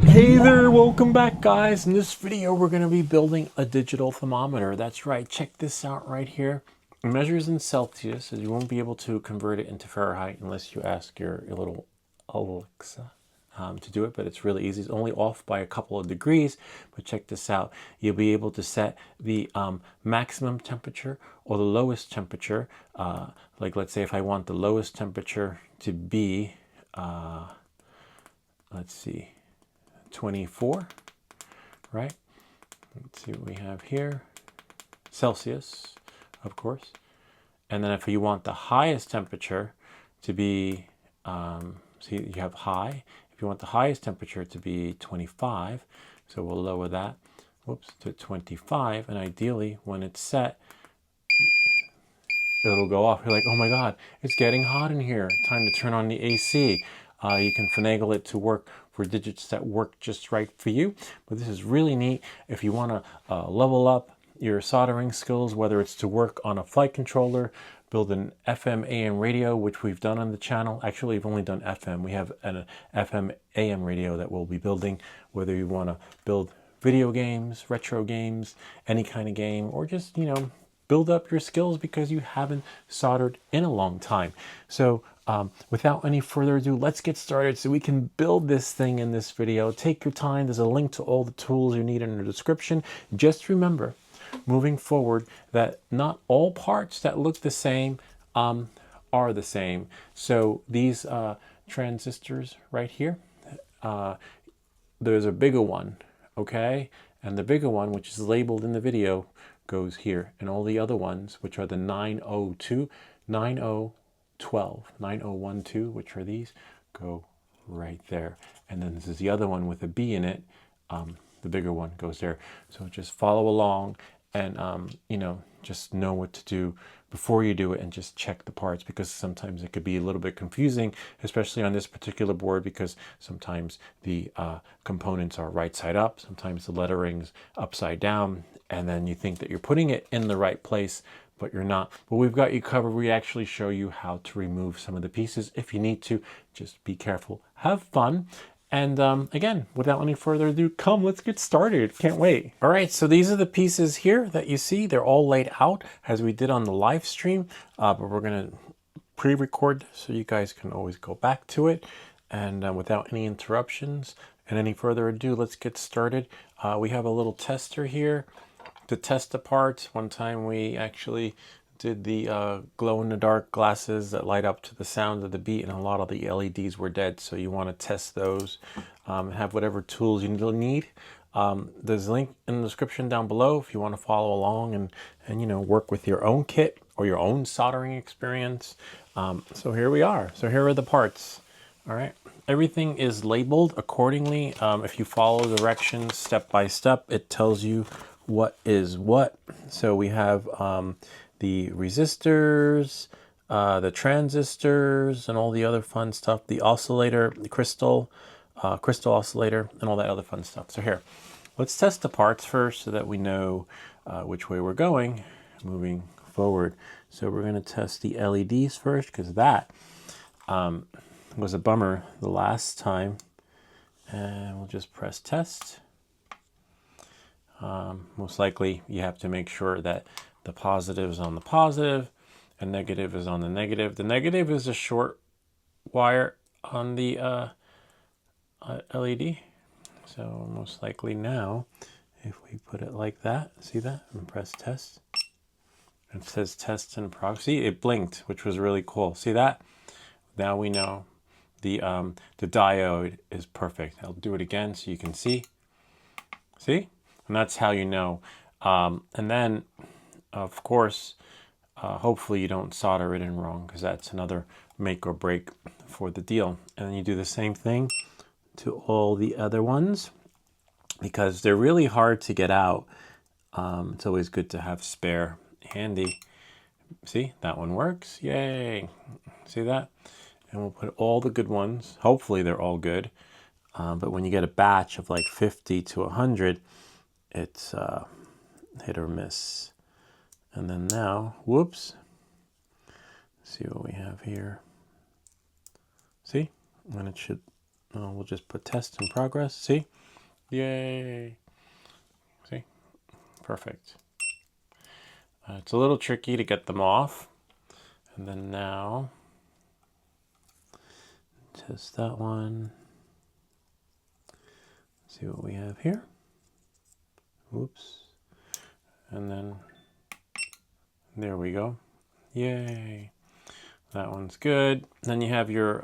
Hey there, welcome back guys. In this video we're going to be building a digital thermometer. That's right, check this out right here. It measures in Celsius, as you won't be able to convert it into Fahrenheit unless you ask your little Alexa to do it, but it's really easy. It's only off by a couple of degrees, but check this out. You'll be able to set the maximum temperature or the lowest temperature. Like let's say if I want the lowest temperature to be, let's see, 24, right? Let's see what we have here. Celsius, of course. And then if you want the highest temperature to be, see you have high. If you want the highest temperature to be 25, so we'll lower that, whoops, to 25. And ideally, when it's set, it'll go off. You're like, oh my God, it's getting hot in here. Time to turn on the AC. You can finagle it to work for digits that work just right for you. But this is really neat if you want to level up your soldering skills, whether it's to work on a flight controller, build an FM AM radio, which we've done on the channel. Actually, we've only done FM. We have an FM AM radio that we'll be building, whether you want to build video games, retro games, any kind of game, or just, build up your skills because you haven't soldered in a long time. So without any further ado, let's get started so we can build this thing in this video. Take your time. There's a link to all the tools you need in the description. Just remember, moving forward, that not all parts that look the same are the same. So these transistors right here, there's a bigger one, okay? And the bigger one, which is labeled in the video, goes here. And all the other ones, which are the 902, 9012, 9012, which are these, go right there. And then this is the other one with a B in it. The bigger one goes there. So just follow along and, just know what to do before you do it and just check the parts, because sometimes it could be a little bit confusing, especially on this particular board, because sometimes the components are right side up, sometimes the lettering's upside down, and then you think that you're putting it in the right place, but you're not. But we've got you covered. We actually show you how to remove some of the pieces if you need to. Just be careful, have fun. And again, without any further ado, come, let's get started. Can't wait. All right, so these are the pieces here that you see. They're all laid out as we did on the live stream, but we're gonna pre-record so you guys can always go back to it. And without any interruptions and any further ado, let's get started. We have a little tester here to test the parts. One time we actually did the glow-in-the-dark glasses that light up to the sound of the beat, and a lot of the LEDs were dead, so you want to test those. Have whatever tools you need. There's a link in the description down below if you want to follow along and work with your own kit or your own soldering experience. So here we are. So here are the parts. All right. Everything is labeled accordingly. If you follow directions step by step, it tells you what is what. So we have the resistors, the transistors, and all the other fun stuff, the oscillator, the crystal oscillator, and all that other fun stuff. So here, let's test the parts first so that we know which way we're going moving forward. So we're going to test the LEDs first, because that was a bummer the last time. And we'll just press test. Most likely you have to make sure that the positive is on the positive and negative is on the negative. The negative is a short wire on the LED. So most likely now, if we put it like that, see that, and press test, it says test in progress. See, it blinked, which was really cool. See that? Now we know the diode is perfect. I'll do it again so you can see. See? And that's how you know. And then, of course, hopefully you don't solder it in wrong, because that's another make or break for the deal. And then you do the same thing to all the other ones, because they're really hard to get out. It's always good to have spare handy. See, that one works. Yay. See that? And we'll put all the good ones. Hopefully they're all good. But when you get a batch of like 50 to 100, it's hit or miss. And then now, whoops, see what we have here. See, and it should we'll just put test in progress. See? Yay. See? Perfect. It's a little tricky to get them off. And then now, test that one. See what we have here. Oops. And then there we go. Yay. That one's good. Then you have your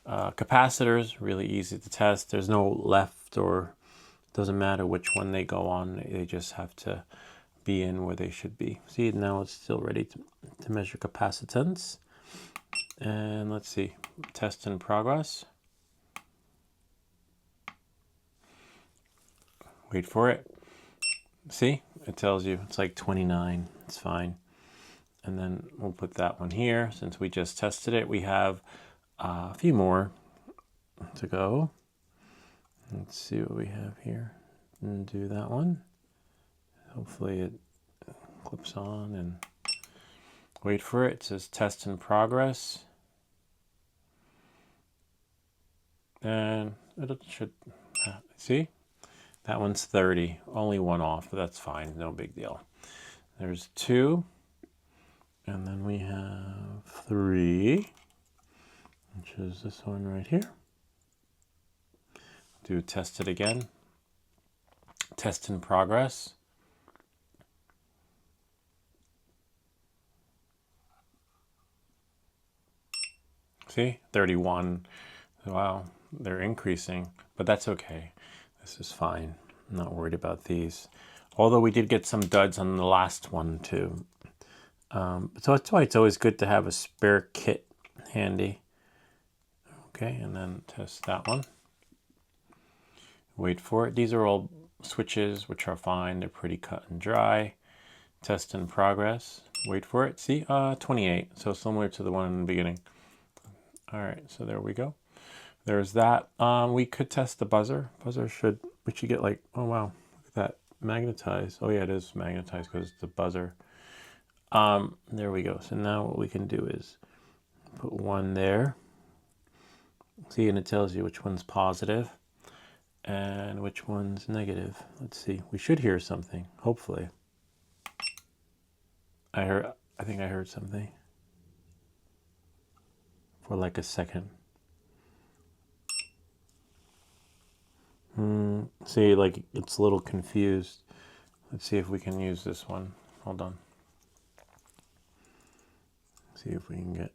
capacitors, really easy to test. There's no left or doesn't matter which one they go on. They just have to be in where they should be. See, now it's still ready to measure capacitance. And let's see, test in progress. Wait for it. See, it tells you it's like 29. It's fine. And then we'll put that one here. Since we just tested it, we have a few more to go. Let's see what we have here. And do that one. Hopefully it clips on and wait for it. It says test in progress. And it should, see? That one's 30, only one off, but that's fine, no big deal. There's 2, and then we have 3, which is this one right here. Do test it again. Test in progress. See, 31. Wow, they're increasing, but that's okay. This is fine. I'm not worried about these. Although we did get some duds on the last one too. So that's why it's always good to have a spare kit handy. Okay, and then test that one. Wait for it. These are all switches, which are fine. They're pretty cut and dry. Test in progress. Wait for it. See, 28. So similar to the one in the beginning. All right, so there we go. There's that. We could test the buzzer. We should get like, oh wow, look at that, magnetized. Oh yeah, it is magnetized because it's the buzzer. There we go. So now what we can do is put one there. See, and it tells you which one's positive and which one's negative. Let's see. We should hear something, hopefully. I think I heard something for like a second. See, like it's a little confused. Let's see if we can use this one. Hold on. See if we can get.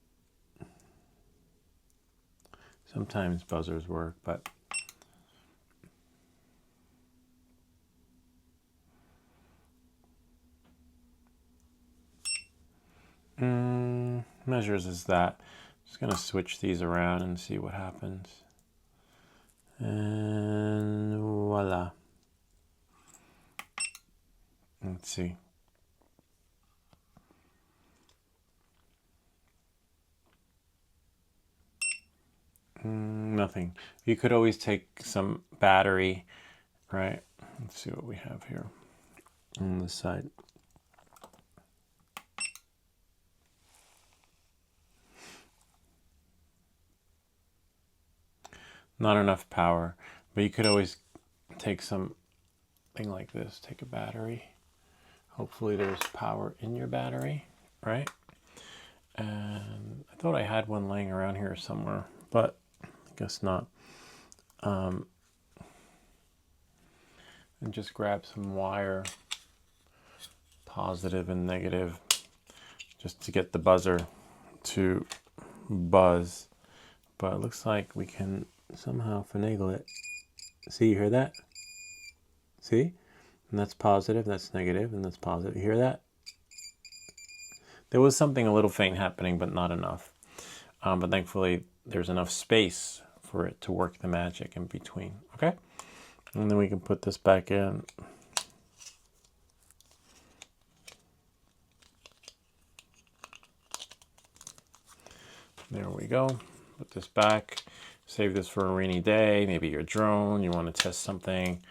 Sometimes buzzers work, but measures is that. Just gonna switch these around and see what happens. And voila. Let's see. Nothing. You could always take some battery, right? Let's see what we have here on this side. Not enough power, but you could always take something like this, take a battery. Hopefully there's power in your battery, right? And I thought I had one laying around here somewhere, but I guess not. And just grab some wire, positive and negative, just to get the buzzer to buzz. But it looks like we can somehow finagle it. See, you hear that? See? And that's positive, that's negative, and that's positive. You hear that? There was something a little faint happening, but not enough. But thankfully, there's enough space for it to work the magic in between, okay? And then we can put this back in. There we go. Put this back. Save this for a rainy day. Maybe your drone, you want to test something.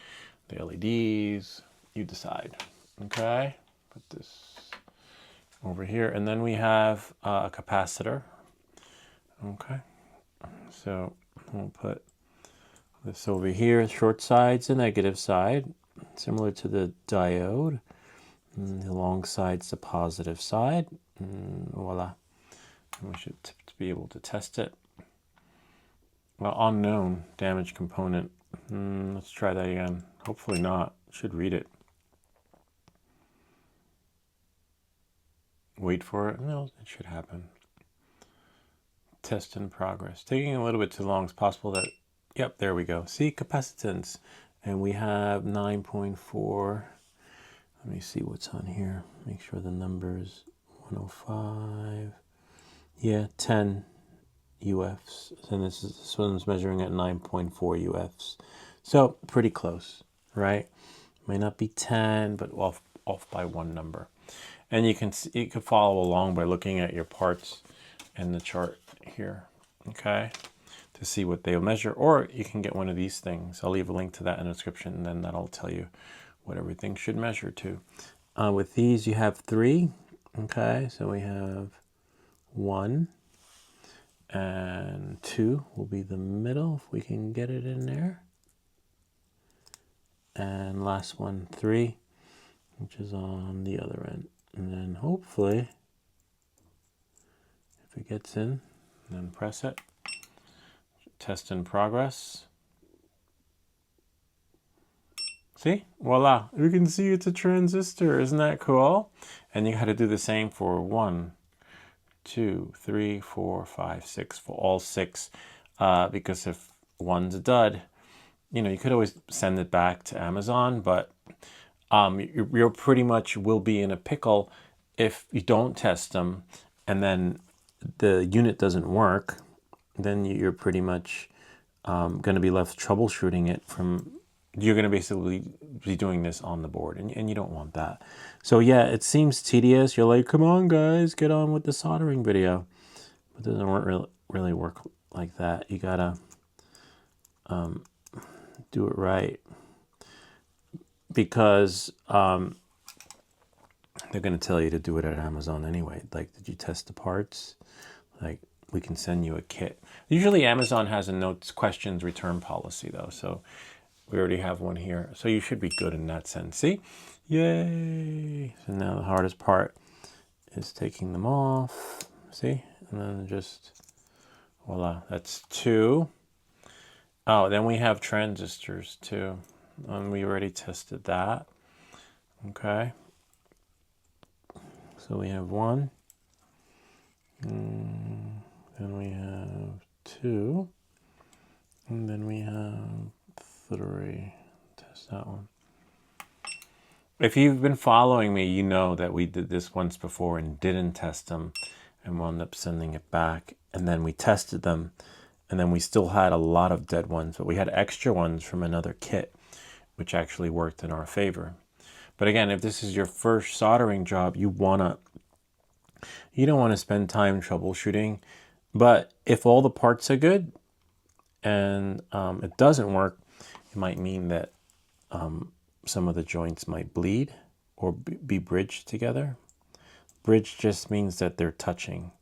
The LEDs, you decide, okay? Put this over here. And then we have a capacitor, okay? So we'll put This over here, short side's the negative side, similar to the diode. And the long side's the positive side. And voila. And we should be able to test it. Well, unknown damage component. Let's try that again. Hopefully not. Should read it. Wait for it. No, it should happen. Test in progress. Taking a little bit too long. It's possible that, yep, there we go. See, capacitance. And we have 9.4. Let me see what's on here. Make sure the number's 105. Yeah, 10 UFs. And this one's measuring at 9.4 UFs. So pretty close, right? May not be 10, but off by one number. And you can follow along by looking at your parts and the chart here, okay, to see what they'll measure. Or you can get one of these things. I'll leave a link to that in the description, and then that'll tell you what everything should measure to. With these, you have 3, okay, so we have 1 and 2 will be the middle, if we can get it in there. And last one, 3, which is on the other end. And then hopefully, if it gets in, then press it. Test in progress. See? Voila. You can see it's a transistor. Isn't that cool? And you got to do the same for 1, 2, 3, 4, 5, 6, for all 6. Because if one's a dud, you could always send it back to Amazon, but you're pretty much will be in a pickle if you don't test them and then the unit doesn't work. Then you're pretty much going to be left troubleshooting it you're going to basically be doing this on the board, and you don't want that. So yeah, it seems tedious. You're like, come on guys, get on with the soldering video. But it doesn't really work like that. You gotta do it right. Because they're going to tell you to do it at Amazon anyway. Like, did you test the parts? Like, we can send you a kit. Usually Amazon has a no questions return policy though. So we already have one here. So you should be good in that sense. See? Yay! So now the hardest part is taking them off. See? And then just, voila, that's 2. Oh, then we have transistors too. And we already tested that. Okay. So we have 1. Then we have 2. And then we have 3. Test that one. If you've been following me, you know that we did this once before and didn't test them and wound up sending it back. And then we tested them. And then we still had a lot of dead ones, but we had extra ones from another kit, which actually worked in our favor. But again, if this is your first soldering job, you don't want to spend time troubleshooting. But if all the parts are good and it doesn't work, it might mean that some of the joints might bleed or be bridged together. Bridge just means that they're touching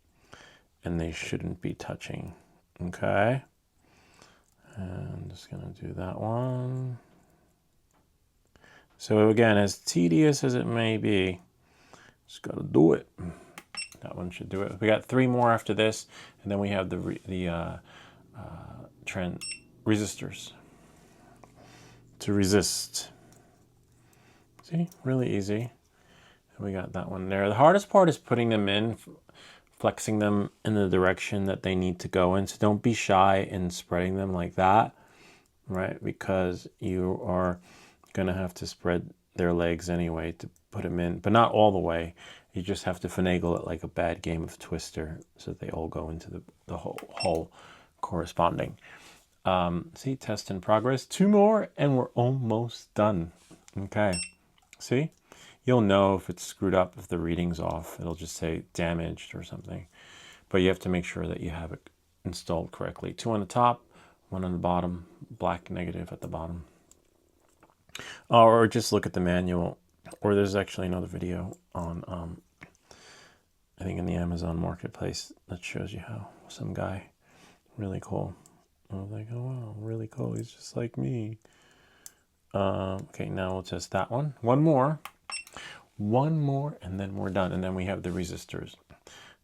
and they shouldn't be touching. Okay. And I'm just going to do that one. So again, as tedious as it may be, just got to do it. That one should do it. We got 3 more after this, and then we have the resistors to resist. See, really easy. And we got that one there. The hardest part is putting them in, flexing them in the direction that they need to go in. So don't be shy in spreading them like that, right? Because you are going to have to spread their legs anyway to put them in, but not all the way. You just have to finagle it like a bad game of Twister so that they all go into the hole corresponding. See, test in progress. 2 more and we're almost done. Okay, see? You'll know if it's screwed up, if the reading's off. It'll just say damaged or something. But you have to make sure that you have it installed correctly. 2 on the top, 1 on the bottom, black negative at the bottom. Or just look at the manual. Or there's actually another video on, I think in the Amazon marketplace that shows you how. Some guy, really cool, I was like, oh wow, really cool. He's just like me. Okay, now we'll test that one. One more, and then we're done. And then we have the resistors.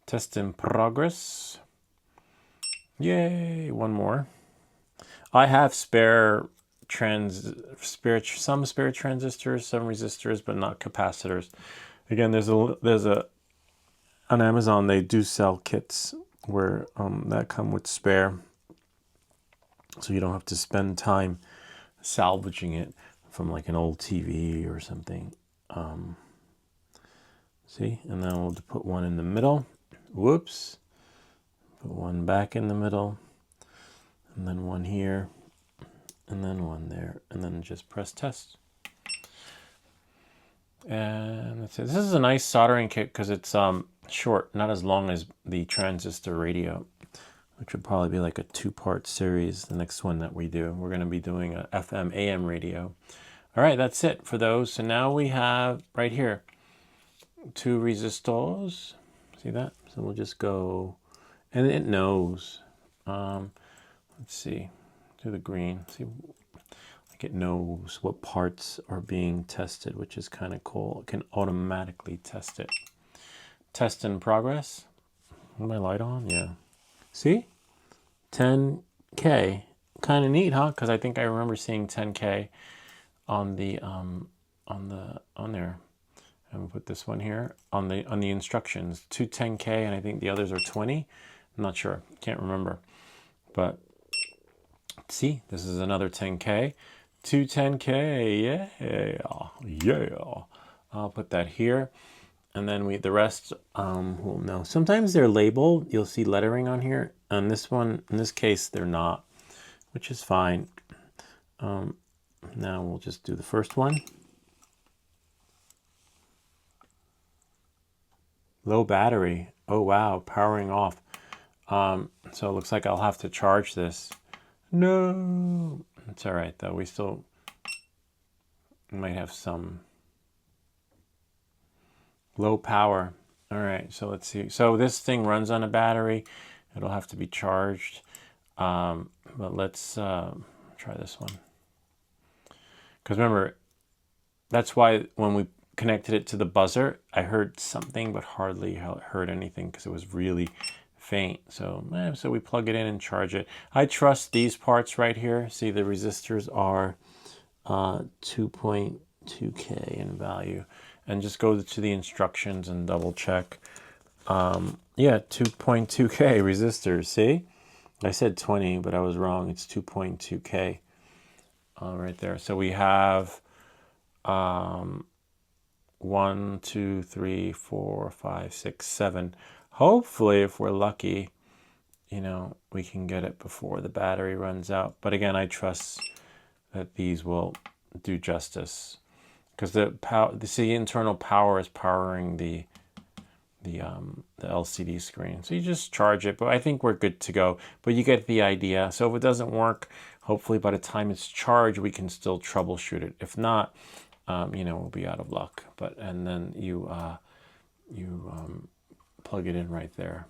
Test in progress. Yay, one more. I have some spare transistors, some resistors, but not capacitors. Again, there's a on Amazon they do sell kits where that come with spare, so you don't have to spend time salvaging it from like an old TV or something. See, and then we'll put one in the middle. Whoops. Put one back in the middle, and then one here, and then one there, and then just press test. And that's it. This is a nice soldering kit because it's short, not as long as the transistor radio, which would probably be like a 2-part series. The next one that we do, we're going to be doing a FM AM radio. All right, that's it for those. So now we have right here 2 resistors. See that? So we'll just go, and it knows. Let's see, do the green. See, like it knows what parts are being tested, which is kind of cool. It can automatically test it. Test in progress. Is my light on? Yeah. See, 10K. Kind of neat, huh? Because I think I remember seeing 10K on the on there. And we'll put this one here on the instructions. 2 10K, and I think the others are 20. I'm not sure. Can't remember. But see, this is another 10K. 2 10K. Yeah. I'll put that here. And then the rest, we'll know. Sometimes they're labeled. You'll see lettering on here. On this one, in this case, they're not, which is fine. Now we'll just do the first one. Low battery. Oh, wow. Powering off. So it looks like I'll have to charge this. No. It's all right, though. We still might have some low power. All right. So let's see. So this thing runs on a battery. It'll have to be charged. But let's try this one. Because remember, that's why when we connected it to the buzzer, I heard something, but hardly heard anything because it was really faint. So we plug it in and charge it. I trust these parts right here. See, the resistors are 2.2K in value. And just go to the instructions and double check. Yeah, 2.2K resistors. See? I said 20, but I was wrong. It's 2.2K right there. So we have 1, 2, 3, 4, 5, 6, 7. Hopefully, if we're lucky, we can get it before the battery runs out. But again, I trust that these will do justice because the internal power is powering the LCD screen. So you just charge it, but I think we're good to go. But you get the idea. So if it doesn't work, hopefully by the time it's charged, we can still troubleshoot it. If not, we'll be out of luck. And then you plug it in right there.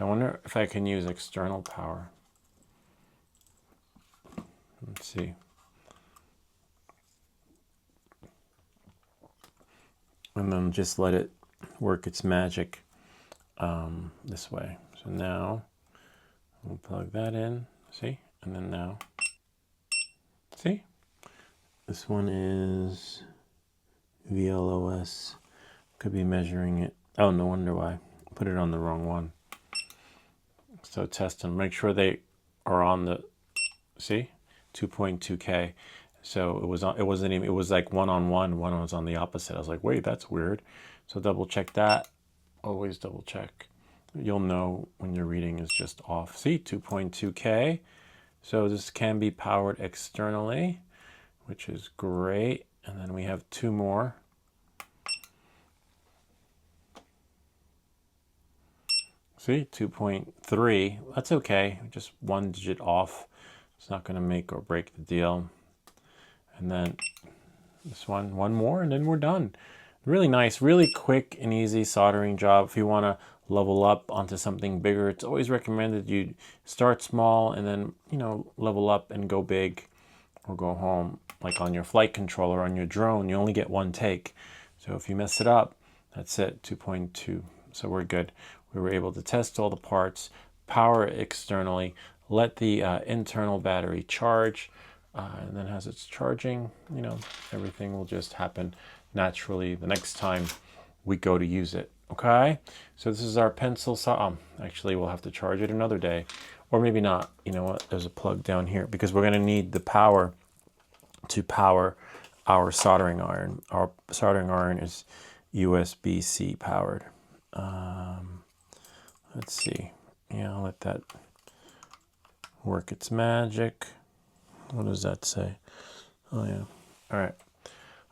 I wonder if I can use external power. Let's see. And then just let it work its magic this way. So now we'll plug that in. See? And then now. See? This one is VLOS. Could be measuring it. Oh, no wonder why. Put it on the wrong one. So test them. Make sure they are on the, see? 2.2K. So it was like 1 on 1. One was on the opposite. I was like, wait, that's weird. So double check that. Always double check. You'll know when your reading is just off. See, 2.2K. So this can be powered externally, which is great. And then we have 2 more. See, 2.3. That's okay. Just 1 digit off. It's not going to make or break the deal. And then this one more, and then we're done. Really nice, really quick and easy soldering job. If you want to level up onto something bigger, it's always recommended you start small and then, you know, level up and go big or go home. Like on your flight controller, on your drone, you only get one take. So if you mess it up, that's it, 2.2. So we're good. We were able to test all the parts, power it externally, let the internal battery charge, and then as it's charging, you know, everything will just happen naturally the next time we go to use it. Okay, so this is our pencil saw. Actually, we'll have to charge it another day, or maybe not. You know what? There's a plug down here because we're going to need the power to power our soldering iron. Our soldering iron is USB-C powered. Let's see. Yeah, I'll let that work its magic. What does that say? Oh yeah. All right.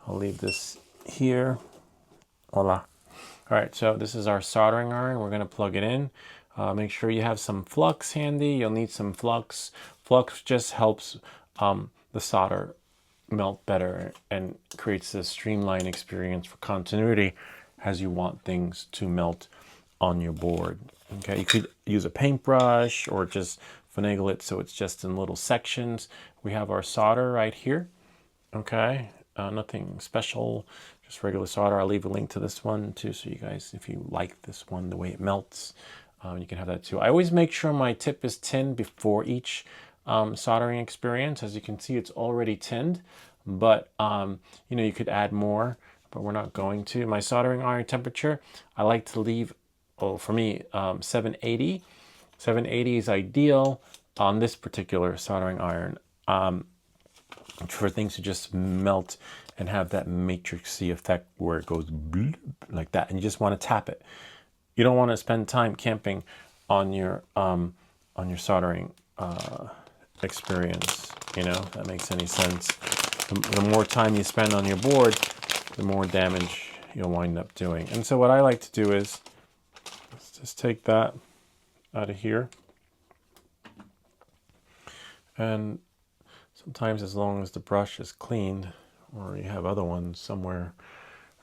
I'll leave this here. Voila. All right, so this is our soldering iron. We're going to plug it in. Make sure you have some flux handy. You'll need some flux. Flux just helps the solder melt better and creates a streamlined experience for continuity as you want things to melt on your board. Okay, you could use a paintbrush or just finagle it so it's just in little sections. We have our solder right here. Okay, nothing special, just regular solder. I'll leave a link to this one too, so you guys, if you like this one, the way it melts, you can have that too. I always make sure my tip is tinned before each soldering experience. As you can see, it's already tinned, but you know, you could add more, but we're not going to. My soldering iron temperature, I like to leave, for me, 780. 780 is ideal on this particular soldering iron. For things to just melt and have that matrixy effect where it goes like that, and you just want to tap it. You don't want to spend time camping on your soldering experience. You know, if that makes any sense. The more time you spend on your board, the more damage you'll wind up doing. And so what I like to do is let's just take that out of here, and sometimes as long as the brush is cleaned, or you have other ones somewhere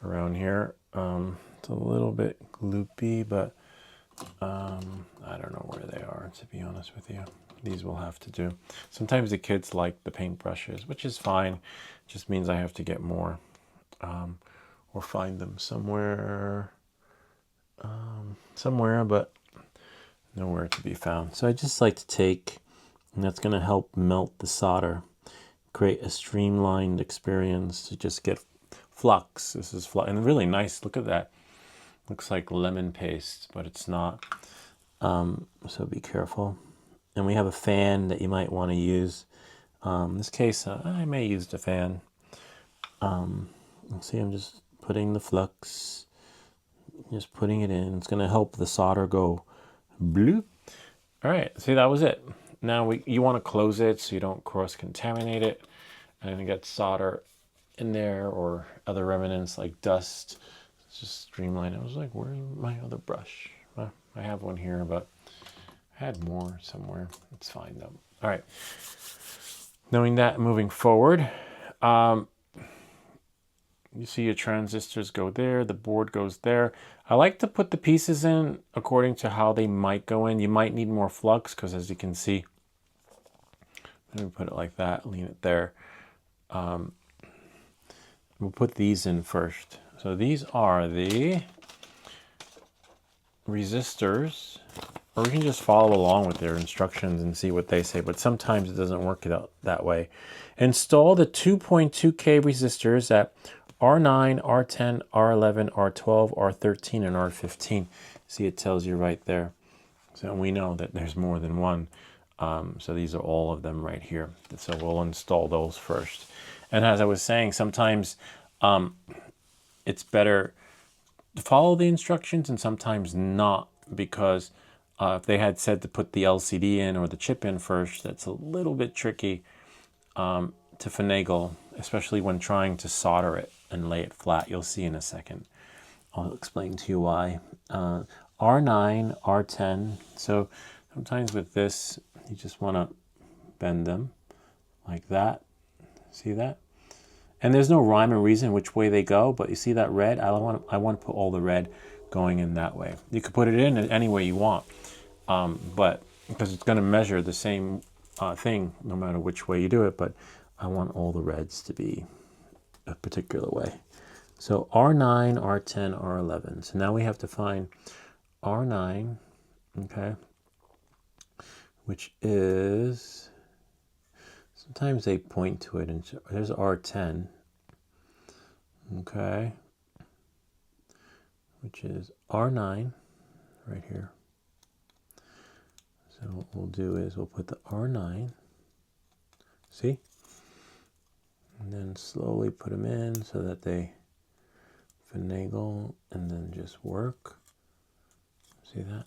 around here, it's a little bit gloopy, but I don't know where they are, to be honest with you. These will have to do. Sometimes the kids like the paint brushes, which is fine. It just means I have to get more, or find them somewhere, but nowhere to be found. So I just like to take, and that's going to help melt the solder, create a streamlined experience to just get flux. This is flux, and really nice. Look at that. Looks like lemon paste, but it's not. So be careful. And we have a fan that you might want to use. In this case, I may use the fan. See, I'm just putting the flux, just putting it in. It's going to help the solder go bloop. All right, see, that was it. Now you want to close it so you don't cross-contaminate it and get solder in there or other remnants like dust. Let's just streamline it. I was like, where's my other brush? Well, I have one here, but I had more somewhere. It's fine though. All right. Knowing that, moving forward, you see your transistors go there, the board goes there. I like to put the pieces in according to how they might go in. You might need more flux because, as you can see, let me put it like that, lean it there. We'll put these in first. So these are the resistors, or we can just follow along with their instructions and see what they say, but sometimes it doesn't work out that way. Install the 2.2K resistors at R9, R10, R11, R12, R13, and R15. See, it tells you right there. So we know that there's more than one. So these are all of them right here. So we'll install those first. And as I was saying, sometimes it's better to follow the instructions and sometimes not, because if they had said to put the LCD in or the chip in first, that's a little bit tricky to finagle, especially when trying to solder it and lay it flat. You'll see in a second. I'll explain to you why. R9, R10. So sometimes with this, you just want to bend them like that. See that? And there's no rhyme or reason which way they go, but you see that red? I want to put all the red going in that way. You could put it in any way you want, but because it's going to measure the same thing no matter which way you do it, but I want all the reds to be a particular way. So R9, R10, R11. So now we have to find R9, okay, which is, sometimes they point to it, and there's R10, okay, which is R9 right here. So what we'll do is we'll put the R9, see, and then slowly put them in so that they finagle and then just work. See that?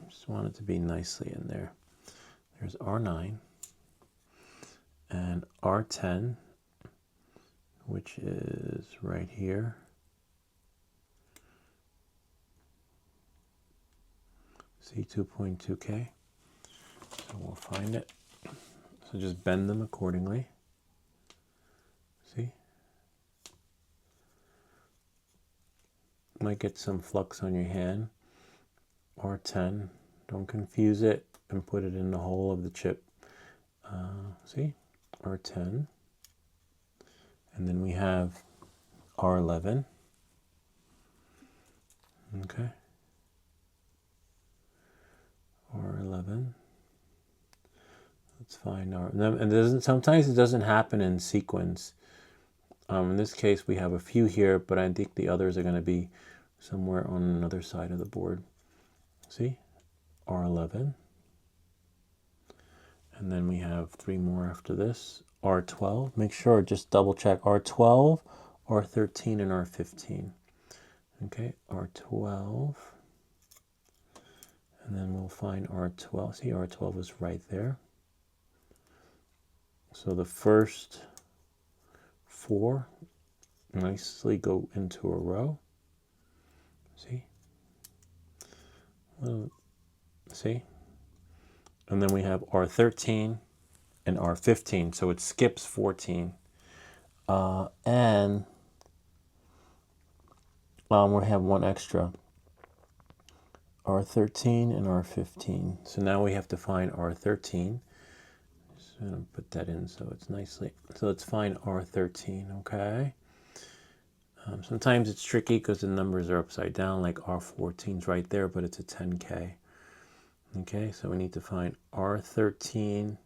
Just want it to be nicely in there. There's R9 and R10, which is right here. See, 2.2K. So we'll find it. So just bend them accordingly. See? Might get some flux on your hand. R10. Don't confuse it and put it in the hole of the chip. See? R10. And then we have R11. Okay. R11. Let's find R. And sometimes it doesn't happen in sequence. In this case, we have a few here, but I think the others are going to be somewhere on another side of the board. See? R11. And then we have 3 more after this. R12. Make sure, just double check. R12, R13, and R15. Okay, R12. And then we'll find R12. See, R12 is right there. So the first 4 nicely go into a row. See? See? And then we have R13 and R15. So it skips 14. And we have one extra. R13 and R15. So now we have to find R13. Just going to put that in so it's nicely. So let's find R13, okay? Sometimes it's tricky because the numbers are upside down, like R14's right there, but it's a 10K. Okay, so we need to find R13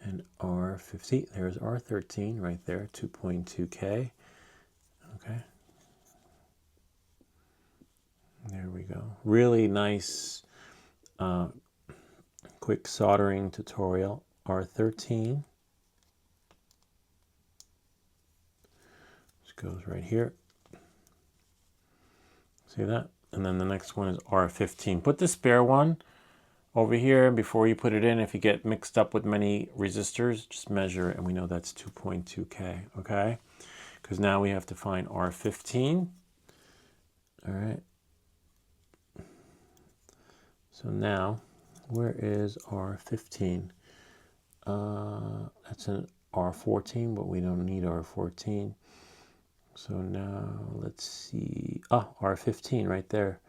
and R15. There's R13 right there, 2.2K. Okay. There we go. Really nice, quick soldering tutorial. R13. Just goes right here. See that? And then the next one is R15. Put the spare one over here before you put it in. If you get mixed up with many resistors, just measure it, and we know that's 2.2K, okay? Because now we have to find R15. All right. So now, where is R15? That's an R14, but we don't need R14. So now, let's see. R15 right there.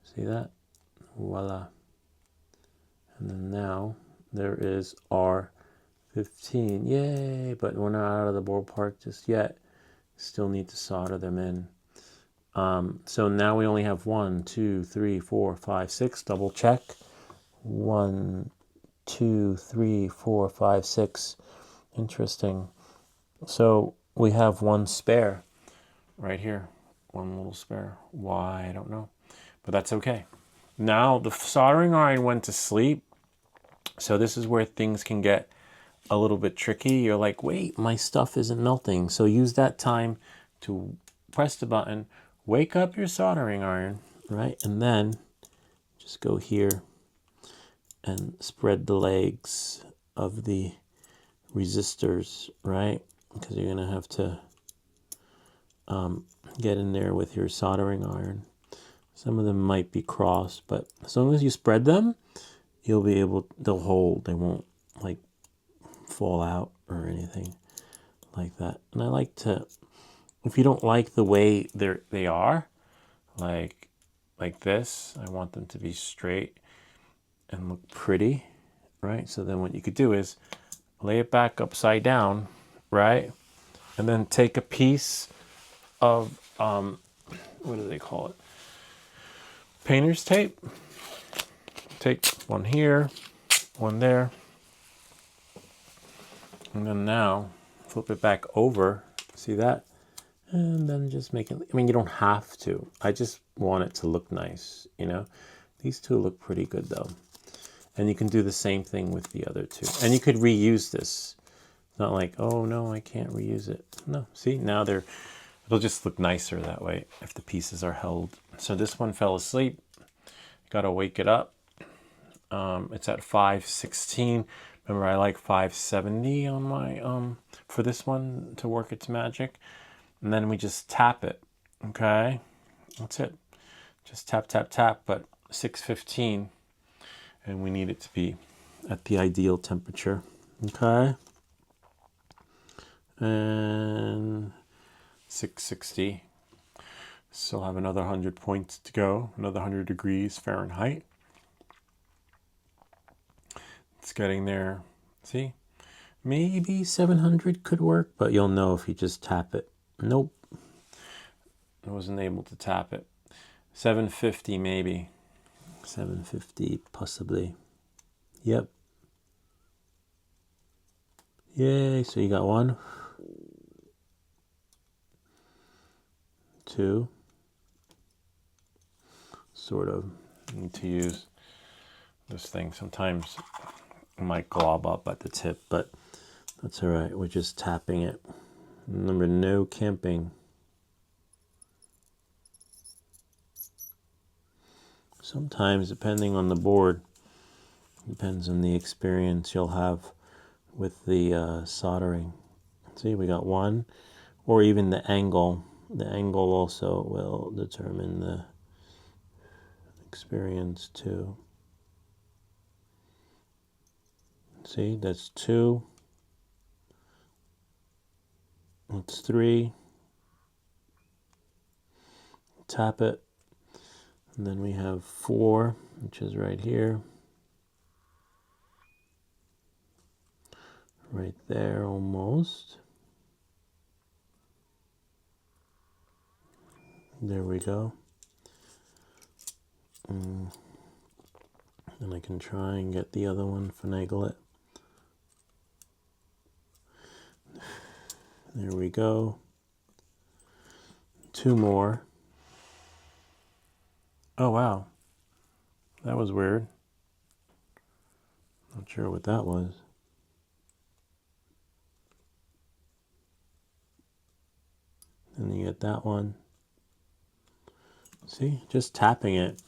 See that? Voila. And then now, there is R15. Yay! But we're not out of the ballpark just yet. Still need to solder them in. So now we only have 1, 2, 3, 4, 5, 6. Double check. 1, 2, 3, 4, 5, 6. Interesting. So we have one spare right here. One little spare. Why? I don't know. But that's okay. Now the soldering iron went to sleep. So this is where things can get a little bit tricky. You're like, wait, my stuff isn't melting. So use that time to press the button. Wake up your soldering iron, right? And then just go here and spread the legs of the resistors, right? Because you're going to have to get in there with your soldering iron. Some of them might be crossed, but as long as you spread them, you'll be able, they'll hold. They won't like fall out or anything like that. And I like to, if you don't like the way they are, like like this. I want them to be straight and look pretty, right? So then what you could do is lay it back upside down, right? And then take a piece of, what do they call it? Painter's tape. Take one here, one there. And then now flip it back over. See that? And then just make it, I mean, you don't have to. I just want it to look nice, you know? These two look pretty good though. And you can do the same thing with the other two. And you could reuse this. It's not like, oh no, I can't reuse it. No, see, now it'll just look nicer that way if the pieces are held. So this one fell asleep. Gotta wake it up. It's at 516. Remember, I like 570 on my, for this one to work its magic. And then we just tap it, okay? That's it. Just tap, tap, tap, but 615. And we need it to be at the ideal temperature, okay? And 660. Still have another 100 points to go, another 100 degrees Fahrenheit. It's getting there. See? Maybe 700 could work, but you'll know if you just tap it. Nope. I wasn't able to tap it. 750 maybe. 750 possibly. Yep. Yay, so you got 1, 2. Sort of need to use this thing. Sometimes it might glob up at the tip, but that's all right. We're just tapping it. Remember, no camping. Sometimes, depending on the board, depends on the experience you'll have with the soldering. See, we got 1, or even the angle. The angle also will determine the experience too. See, that's 2. That's 3. Tap it. And then we have 4, which is right here. Right there almost. There we go. And I can try and get the other one, finagle it. There we go. 2 more. Oh, wow. That was weird. Not sure what that was. And you get that one. See, just tapping it.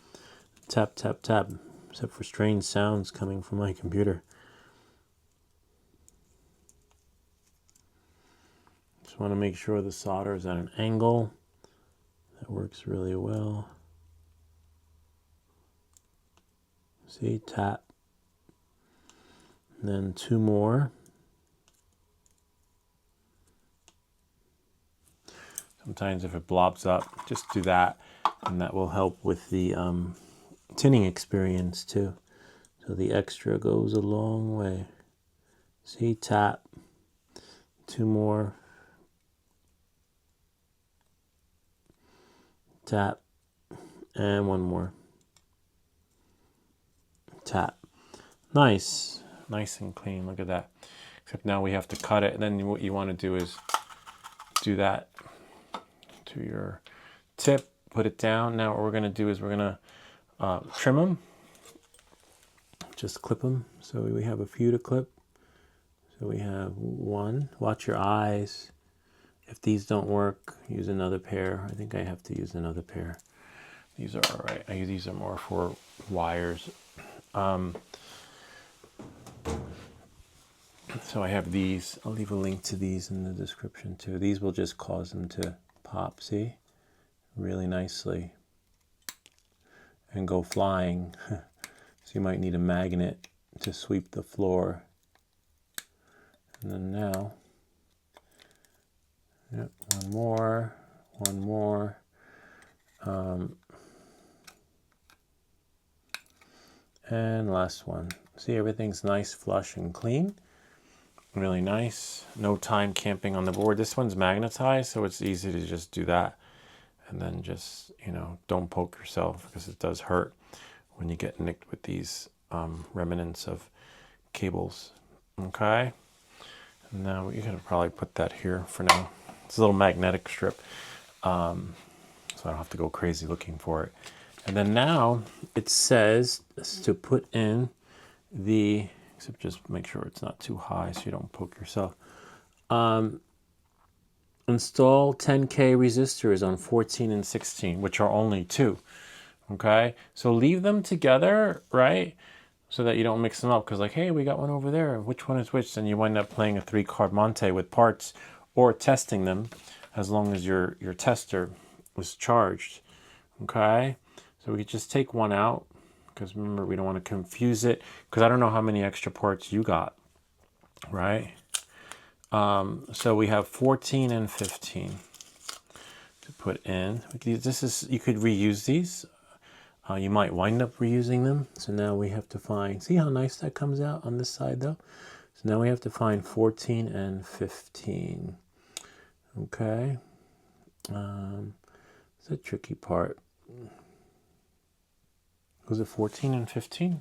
Tap, tap, tap. Except for strange sounds coming from my computer. Just want to make sure the solder is at an angle. That works really well. See, tap. And then 2 more. Sometimes if it blobs up, just do that, and that will help with the tinning experience too. So the extra goes a long way. See, tap. 2 more. Tap. And 1 more. Tap. Nice. Nice and clean. Look at that. Except now we have to cut it. And then what you want to do is do that to your tip. Put it down. Now what we're going to do is we're going to trim them. Just clip them. So we have a few to clip. So we have 1. Watch your eyes. If these don't work, use another pair. I think I have to use another pair. These are all right. These are more for wires. So I have these. I'll leave a link to these in the description too. These will just cause them to pop, see? Really nicely. And go flying. So you might need a magnet to sweep the floor. And then now, yep, 1 more, 1 more. And last one. See, everything's nice, flush, and clean. Really nice. No time camping on the board. This one's magnetized, so it's easy to just do that. And then just, you know, don't poke yourself because it does hurt when you get nicked with these remnants of cables. Okay. Now you're going to probably put that here for now. It's a little magnetic strip, so I don't have to go crazy looking for it. And then now it says to put in the, except just make sure it's not too high so you don't poke yourself. Install 10K resistors on 14 and 16, which are only 2. Okay, so leave them together, right? So that you don't mix them up, because like, hey, we got one over there, which one is which? And you wind up playing a 3-card Monte with parts, or testing them, as long as your tester was charged. Okay, so we could just take one out, because remember, we don't want to confuse it, because I don't know how many extra parts you got, right? So we have 14 and 15 to put in. This is, you could reuse these. You might wind up reusing them. So now we have to find, see how nice that comes out on this side though? So now we have to find 14 and 15. Okay. It's a tricky part. Was it 14 and 15?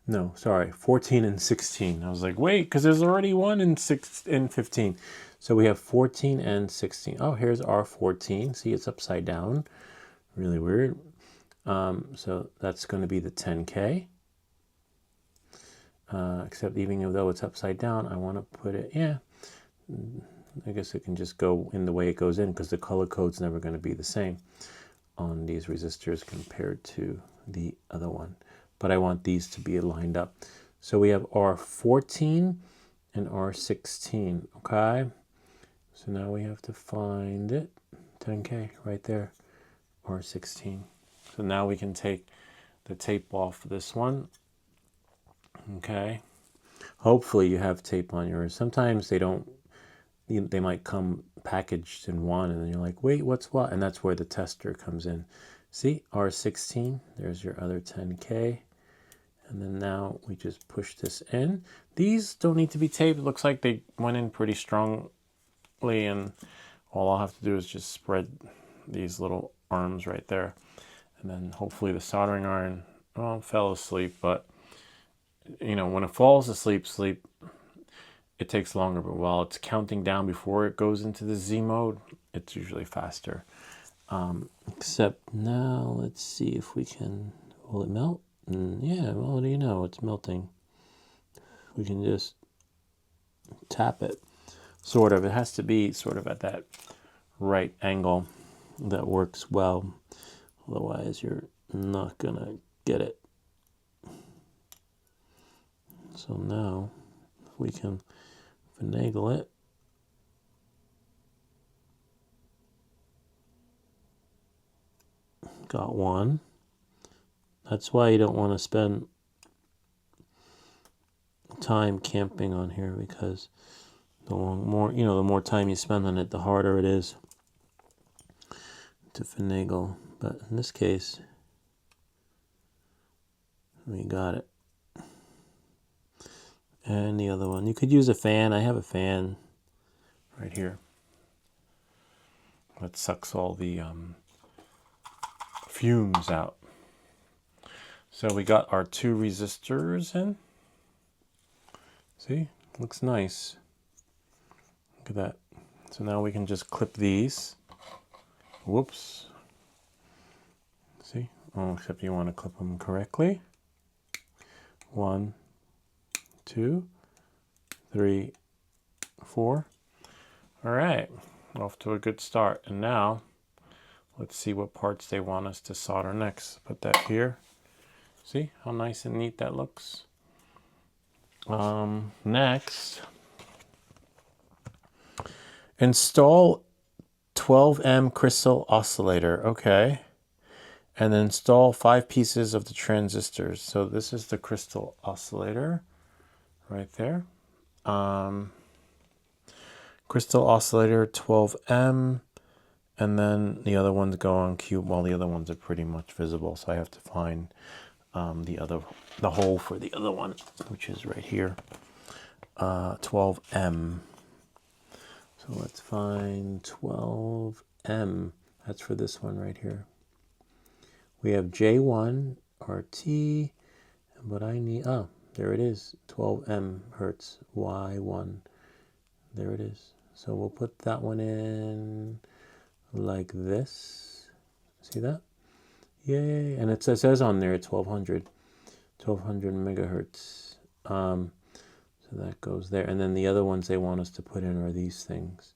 No, sorry, 14 and 16. I was like, wait, because there's already one in 6 and 15. So we have 14 and 16. Oh, here's our 14. See, it's upside down. Really weird. So that's going to be the 10K. Except even though it's upside down, I want to put it, yeah. I guess it can just go in the way it goes in, because the color code's never going to be the same on these resistors compared to the other one. But I want these to be lined up. So we have R14 and R16, okay? So now we have to find it, 10K right there, R16. So now we can take the tape off this one, okay? Hopefully you have tape on yours. Sometimes they don't, they might come packaged in one, and then you're like, wait, what's what? And that's where the tester comes in. See, R16, there's your other 10K. And then now we just push this in. These don't need to be taped. It looks like they went in pretty strongly, and all I'll have to do is just spread these little arms right there. And then hopefully the soldering iron, well, fell asleep, but you know, when it falls asleep, it takes longer, but while it's counting down before it goes into the Z mode, it's usually faster. Except now, let's see if we can, will it melt? Yeah, well, what do you know? It's melting. We can just tap it, sort of. It has to be sort of at that right angle that works well. Otherwise, you're not going to get it. So now, if we can finagle it. Got one. That's why you don't want to spend time camping on here, because the more time you spend on it, the harder it is to finagle. But in this case, we got it. And the other one, you could use a fan. I have a fan right here that sucks all the fumes out. So we got our 2 resistors in. See, looks nice. Look at that. So now we can just clip these. Whoops. See? Oh, except you want to clip them correctly. 1, 2, 3, 4. All right, off to a good start. And now let's see what parts they want us to solder next. Put that here. See how nice and neat that looks? Next, install 12M crystal oscillator. Okay. And then install 5 pieces of the transistors. So this is the crystal oscillator right there. Crystal oscillator 12M. and then the other ones go on cube while the other ones are pretty much visible. So I have to find the hole for the other one, which is right here, 12M. So let's find 12M. That's for this one right here. We have J1 RT, but I need, oh, there it is, 12M hertz, Y1. There it is. So we'll put that one in like this. See that? Yay. And it says on there 1200 megahertz. So that goes there. And then the other ones they want us to put in are these things.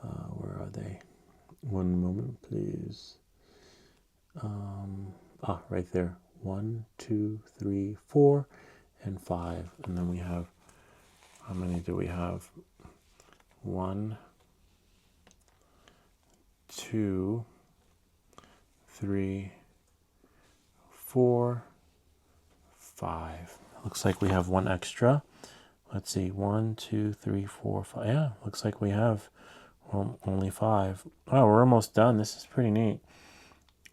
Where are they? One moment, please. Right there. 1, 2, 3, 4, and 5. And then we have, how many do we have? 1, 2, 3, 4, 5. Looks like we have one extra. Let's see, 1, 2, 3, 4, 5. Yeah, looks like we have only 5. Oh, we're almost done. This is pretty neat.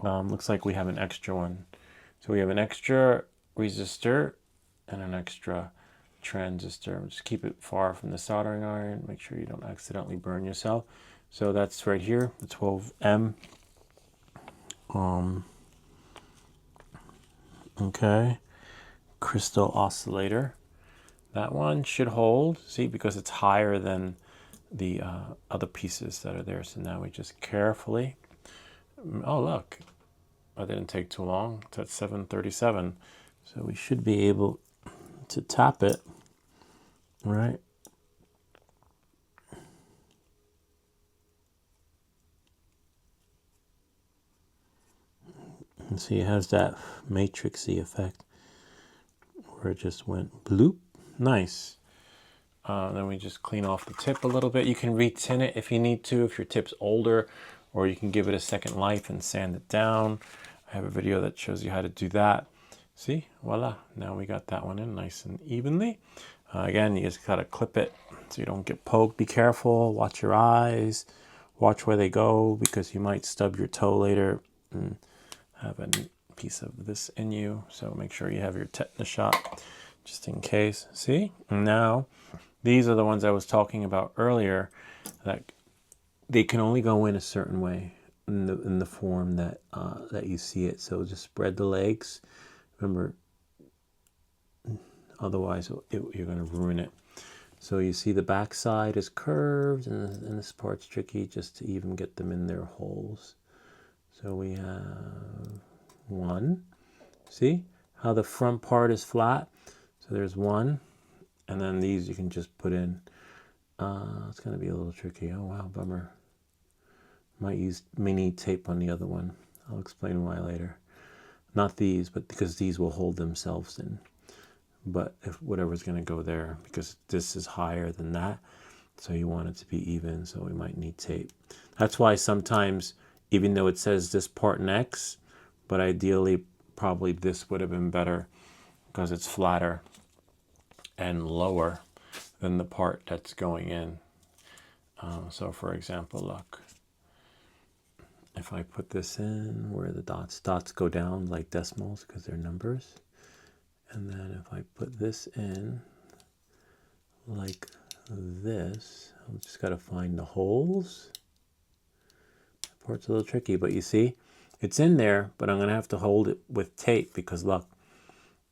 Looks like we have an extra one. So we have an extra resistor and an extra transistor. Just keep it far from the soldering iron. Make sure you don't accidentally burn yourself. So that's right here, the 12M. Okay, crystal oscillator. That one should hold, see, because it's higher than the other pieces that are there. So now we just carefully, oh look, that didn't take too long. It's at 737. So we should be able to tap it, right? And see, it has that matrixy effect where it just went bloop. Nice. Then we just clean off the tip a little bit. You can retin it if you need to, if your tip's older, or you can give it a second life and sand it down. I have a video that shows you how to do that. See, voila, now we got that one in nice and evenly. Again, you just gotta clip it so you don't get poked. Be careful, watch your eyes, watch where they go, because you might stub your toe later and have a piece of this in you. So make sure you have your tetanus shot just in case. See, and now these are the ones I was talking about earlier, that they can only go in a certain way in the form that that you see it. So just spread the legs. Remember, otherwise you're going to ruin it. So you see the back side is curved, and this part's tricky just to even get them in their holes. So we have one. See how the front part is flat? So there's one, and then these you can just put in. It's going to be a little tricky. Oh wow, bummer. May need tape on the other one. I'll explain why later. Not these, but because these will hold themselves in. But if whatever's going to go there, because this is higher than that, so you want it to be even, so we might need tape. That's why sometimes, even though it says this part next, but ideally probably this would have been better because it's flatter and lower than the part that's going in. So for example, look, if I put this in where the dots go down like decimals because they're numbers, and then if I put this in like this, I've just got to find the holes. That part's a little tricky, but you see, it's in there, but I'm going to have to hold it with tape because look,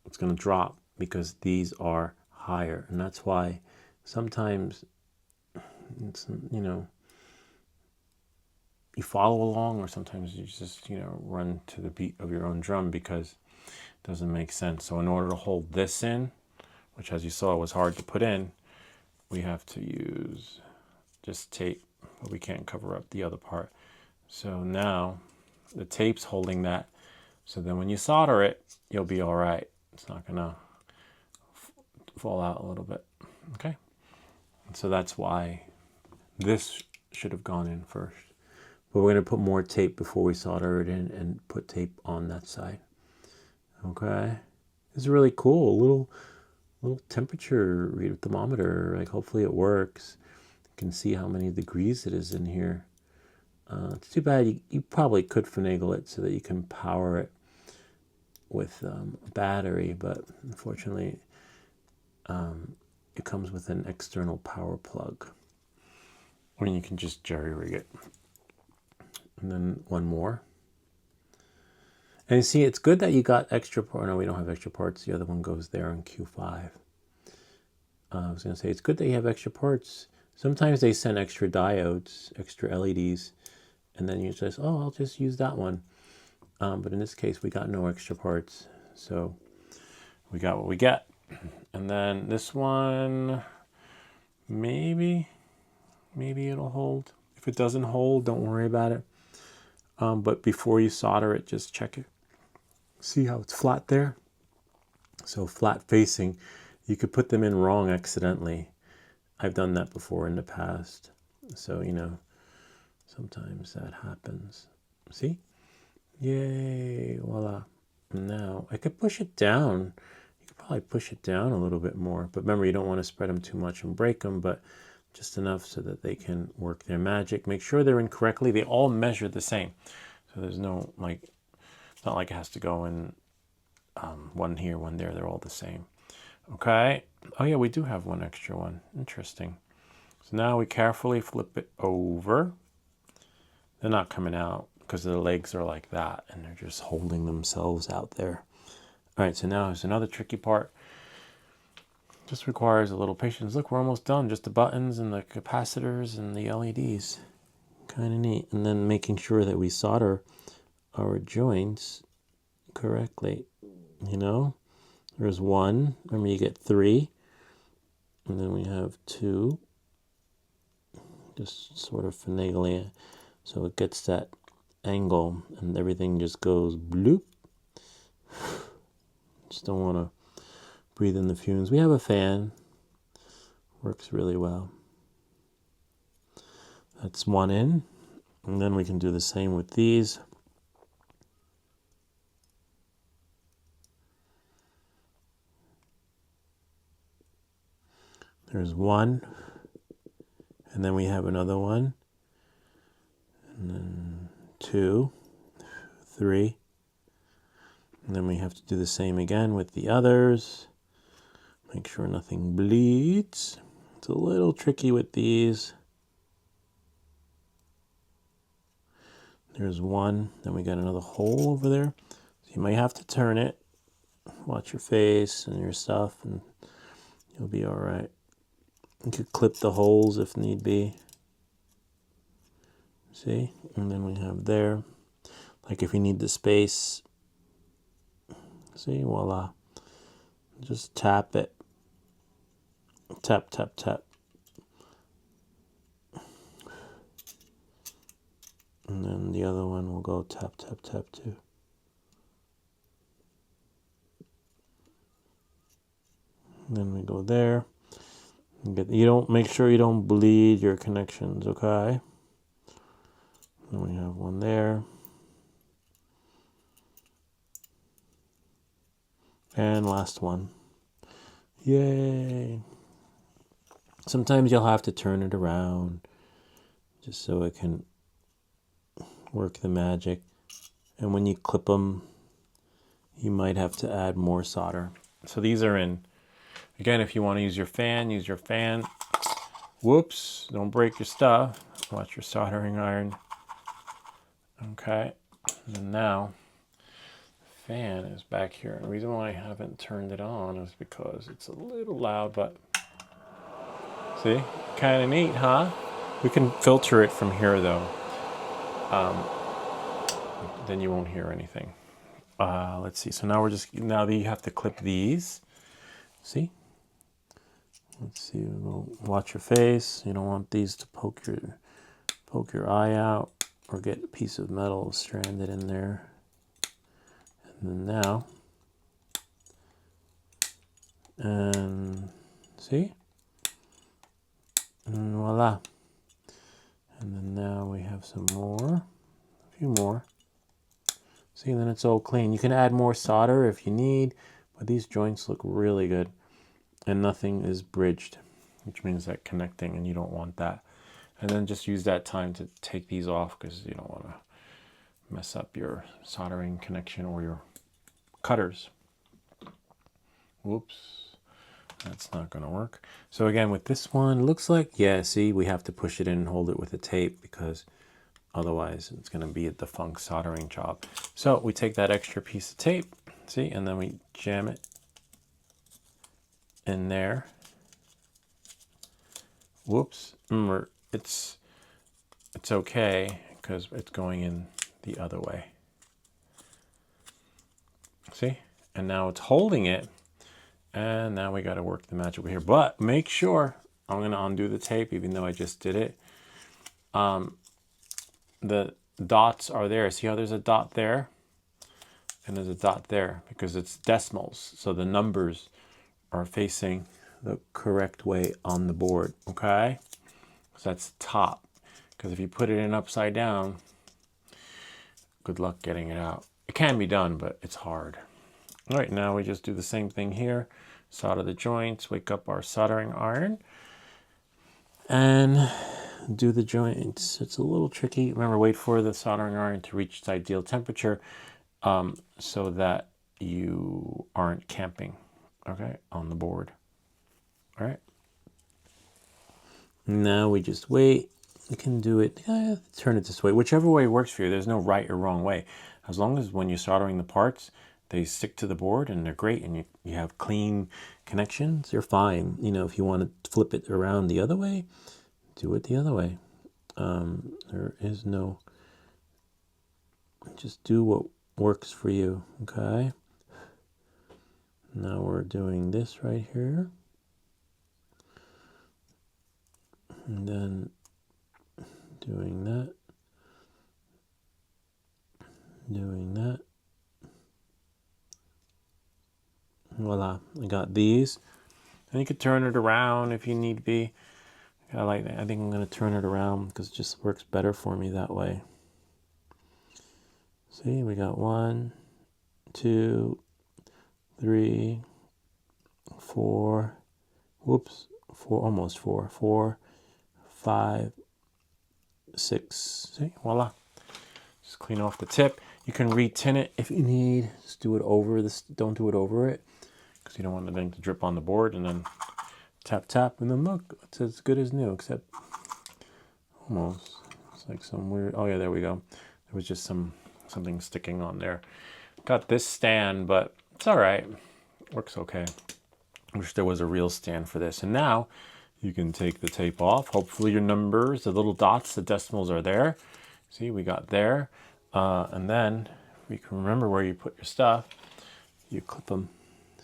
it's going to drop because these are higher. And that's why sometimes it's, you know, you follow along, or sometimes you just, you know, run to the beat of your own drum because it doesn't make sense. So in order to hold this in, which as you saw was hard to put in, we have to use just tape, but we can't cover up the other part. So now the tape's holding that. So then when you solder it, you'll be all right. It's not gonna fall out a little bit, okay? And so that's why this should have gone in first. But we're gonna put more tape before we solder it in and put tape on that side. Okay, this is really cool. Little temperature thermometer. Like hopefully it works. You can see how many degrees it is in here. It's too bad you probably could finagle it so that you can power it with a battery, but unfortunately it comes with an external power plug. Or you can just jerry rig it. And then one more. And you see, it's good that you got extra parts. No, we don't have extra parts. The other one goes there on Q5. I was going to say, it's good that you have extra parts. Sometimes they send extra diodes, extra LEDs, and then you just, oh, I'll just use that one. But in this case, we got no extra parts. So we got what we get. And then this one, maybe it'll hold. If it doesn't hold, don't worry about it. But before you solder it, just check it. See how it's flat there? So flat facing, you could put them in wrong accidentally. I've done that before in the past. So, you know, sometimes that happens. See? Yay, voila. Now, I could push it down. You could probably push it down a little bit more. But remember, you don't want to spread them too much and break them, but just enough so that they can work their magic. Make sure they're in correctly. They all measure the same. So there's no, like, it's not like it has to go in one here, one there. They're all the same. Okay. Oh, yeah, we do have one extra one. Interesting. So now we carefully flip it over. They're not coming out because the legs are like that, and they're just holding themselves out there. All right, so now there's another tricky part. Just requires a little patience. Look, we're almost done. Just the buttons and the capacitors and the LEDs. Kind of neat. And then making sure that we solder our joints correctly. You know, there's one. Remember, you get 3. And then we have 2. Just sort of finagling it so it gets that angle and everything just goes bloop. Just don't want to breathe in the fumes. We have a fan. Works really well. That's one in. And then we can do the same with these. There's one. And then we have another one. And then 2, 3. And then we have to do the same again with the others. Make sure nothing bleeds. It's a little tricky with these. There's one. Then we got another hole over there. So you might have to turn it. Watch your face and your stuff, and you'll be all right. You could clip the holes if need be. See? And then we have there. Like if you need the space. See? Voila. Just tap it. Tap, tap, tap. And then the other one will go tap, tap, tap too. And then we go there. You don't, make sure you don't bleed your connections, okay? Then we have one there. And last one. Yay. Sometimes you'll have to turn it around just so it can work the magic. And when you clip them, you might have to add more solder. So these are in. Again, if you want to use your fan, use your fan. Whoops, don't break your stuff. Watch your soldering iron. Okay, and now the fan is back here. And the reason why I haven't turned it on is because it's a little loud, but see, kind of neat, huh? We can filter it from here though. Then you won't hear anything. Let's see, so now now you have to clip these. See? Let's see, we'll watch your face. You don't want these to poke your eye out or get a piece of metal stranded in there. And then now, and see? And voila. And then now we have some more, a few more. See, then it's all clean. You can add more solder if you need, but these joints look really good. And nothing is bridged, which means that connecting, and you don't want that. And then just use that time to take these off because you don't want to mess up your soldering connection or your cutters. Whoops, that's not going to work. So again, with this one, looks like, yeah, see, we have to push it in and hold it with the tape because otherwise it's going to be a defunct soldering job. So we take that extra piece of tape, see, and then we jam it in there. Whoops, remember, it's okay because it's going in the other way. See? And now it's holding it. And now we got to work the magic here. But make sure, I'm going to undo the tape even though I just did it. The dots are there. See how there's a dot there? And there's a dot there because it's decimals. So the numbers are facing the correct way on the board. Okay? So that's top. Because if you put it in upside down, good luck getting it out. It can be done, but it's hard. All right, now we just do the same thing here. Solder the joints, wake up our soldering iron, and do the joints. It's a little tricky. Remember, wait for the soldering iron to reach its ideal temperature so that you aren't camping, okay, on the board. All right. Now we just wait. You can do it, turn it this way, whichever way works for you. There's no right or wrong way. As long as when you're soldering the parts, they stick to the board and they're great and you have clean connections, you're fine. You know, if you want to flip it around the other way, do it the other way. There is no, just do what works for you, okay? Now we're doing this right here. And then doing that. Doing that. Voila, I got these. And you could turn it around if you need be. I like that. I think I'm going to turn it around because it just works better for me that way. See, we got 1, 2, 3, 4. Whoops, 4, almost 4. 4, 5, 6. See, voila. Just clean off the tip. You can re-tin it if you need. Just do it over this. Don't do it over it because you don't want the thing to drip on the board. And then tap, tap, and then look, it's as good as new, except almost. It's like some weird, oh yeah, there we go. There was just something sticking on there. Got this stand, but it's all right. Works okay. Wish there was a real stand for this. And now you can take the tape off. Hopefully your numbers, the little dots, the decimals are there. See, we got there. And then if you can remember where you put your stuff, you clip them.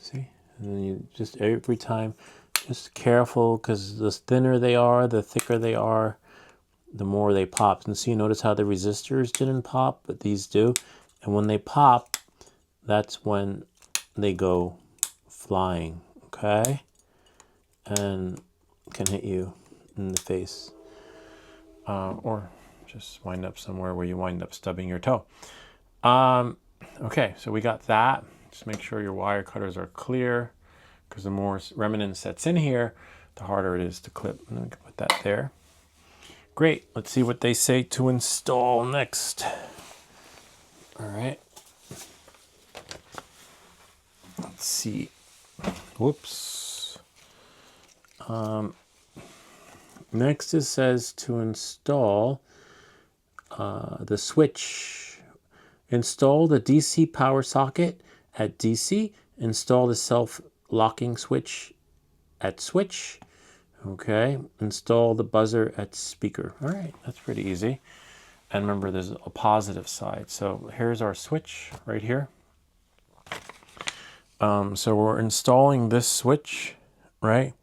See? And then you just every time, just careful because the thinner they are, the thicker they are, the more they pop. And see, notice how the resistors didn't pop, but these do. And when they pop, that's when they go flying, okay? And can hit you in the face. Or just wind up somewhere where you wind up stubbing your toe. Okay, so we got that. Just make sure your wire cutters are clear because the more remnants that's in here, the harder it is to clip. And we can put that there. Great, let's see what they say to install next. All right. Let's see. Whoops. Next it says to install the switch. Install the DC power socket at DC. Install the self-locking switch at switch. Okay. Install the buzzer at speaker. All right, that's pretty easy. And remember, there's a positive side. So here's our switch right here. So we're installing this switch, right?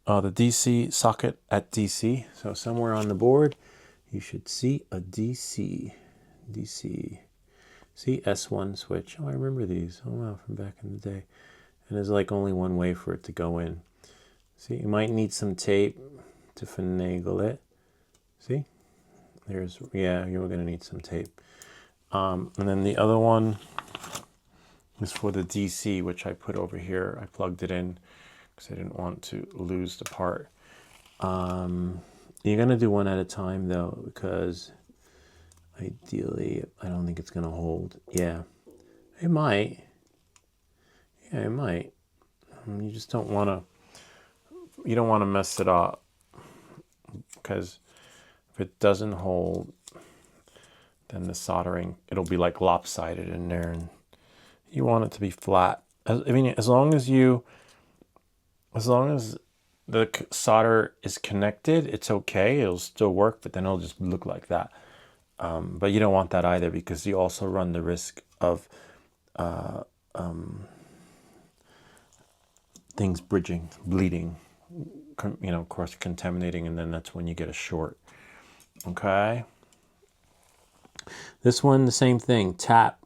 The DC socket at DC. So somewhere on the board, you should see a DC. See S1 switch. Oh, I remember these. Oh wow, from back in the day. And there's like only one way for it to go in. See, you might need some tape to finagle it. See? There's, yeah, you're going to need some tape. And then the other one is for the DC, which I put over here. I plugged it in because I didn't want to lose the part. And You're going to do one at a time though, because ideally, I don't think it's going to hold. Yeah, it might. Yeah, it might. You just don't want to, you don't want to mess it up, because if it doesn't hold, then the soldering, it'll be like lopsided in there, and you want it to be flat. I mean, as long as the solder is connected, it's okay. It'll still work, but then it'll just look like that. But you don't want that either, because you also run the risk of things bridging, bleeding, of course, contaminating, and then that's when you get a short. Okay. This one, the same thing. Tap,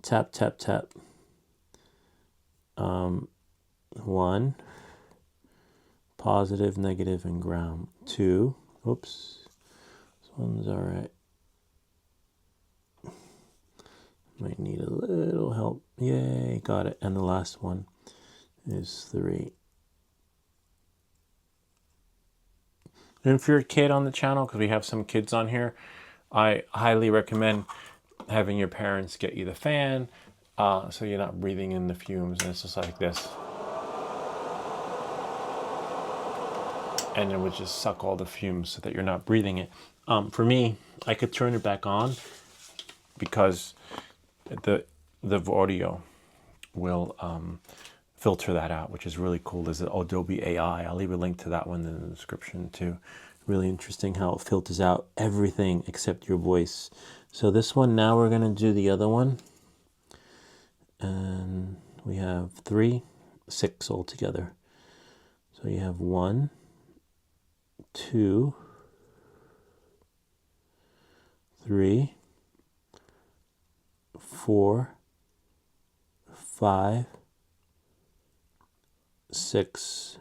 tap, tap, tap. One, positive, negative, and ground. Two, oops, this one's all right. Might need a little help. Yay, got it. And the last one is 3. And if you're a kid on the channel, because we have some kids on here, I highly recommend having your parents get you the fan, so you're not breathing in the fumes, and it's just like this. And it would just suck all the fumes so that you're not breathing it. For me, I could turn it back on because the audio will filter that out, which is really cool. There's an Adobe AI. I'll leave a link to that one in the description too. Really interesting how it filters out everything except your voice. So this one, now we're going to do the other one. And we have 3, 6 altogether. So you have 1, 2, 3, 4, 5, 6.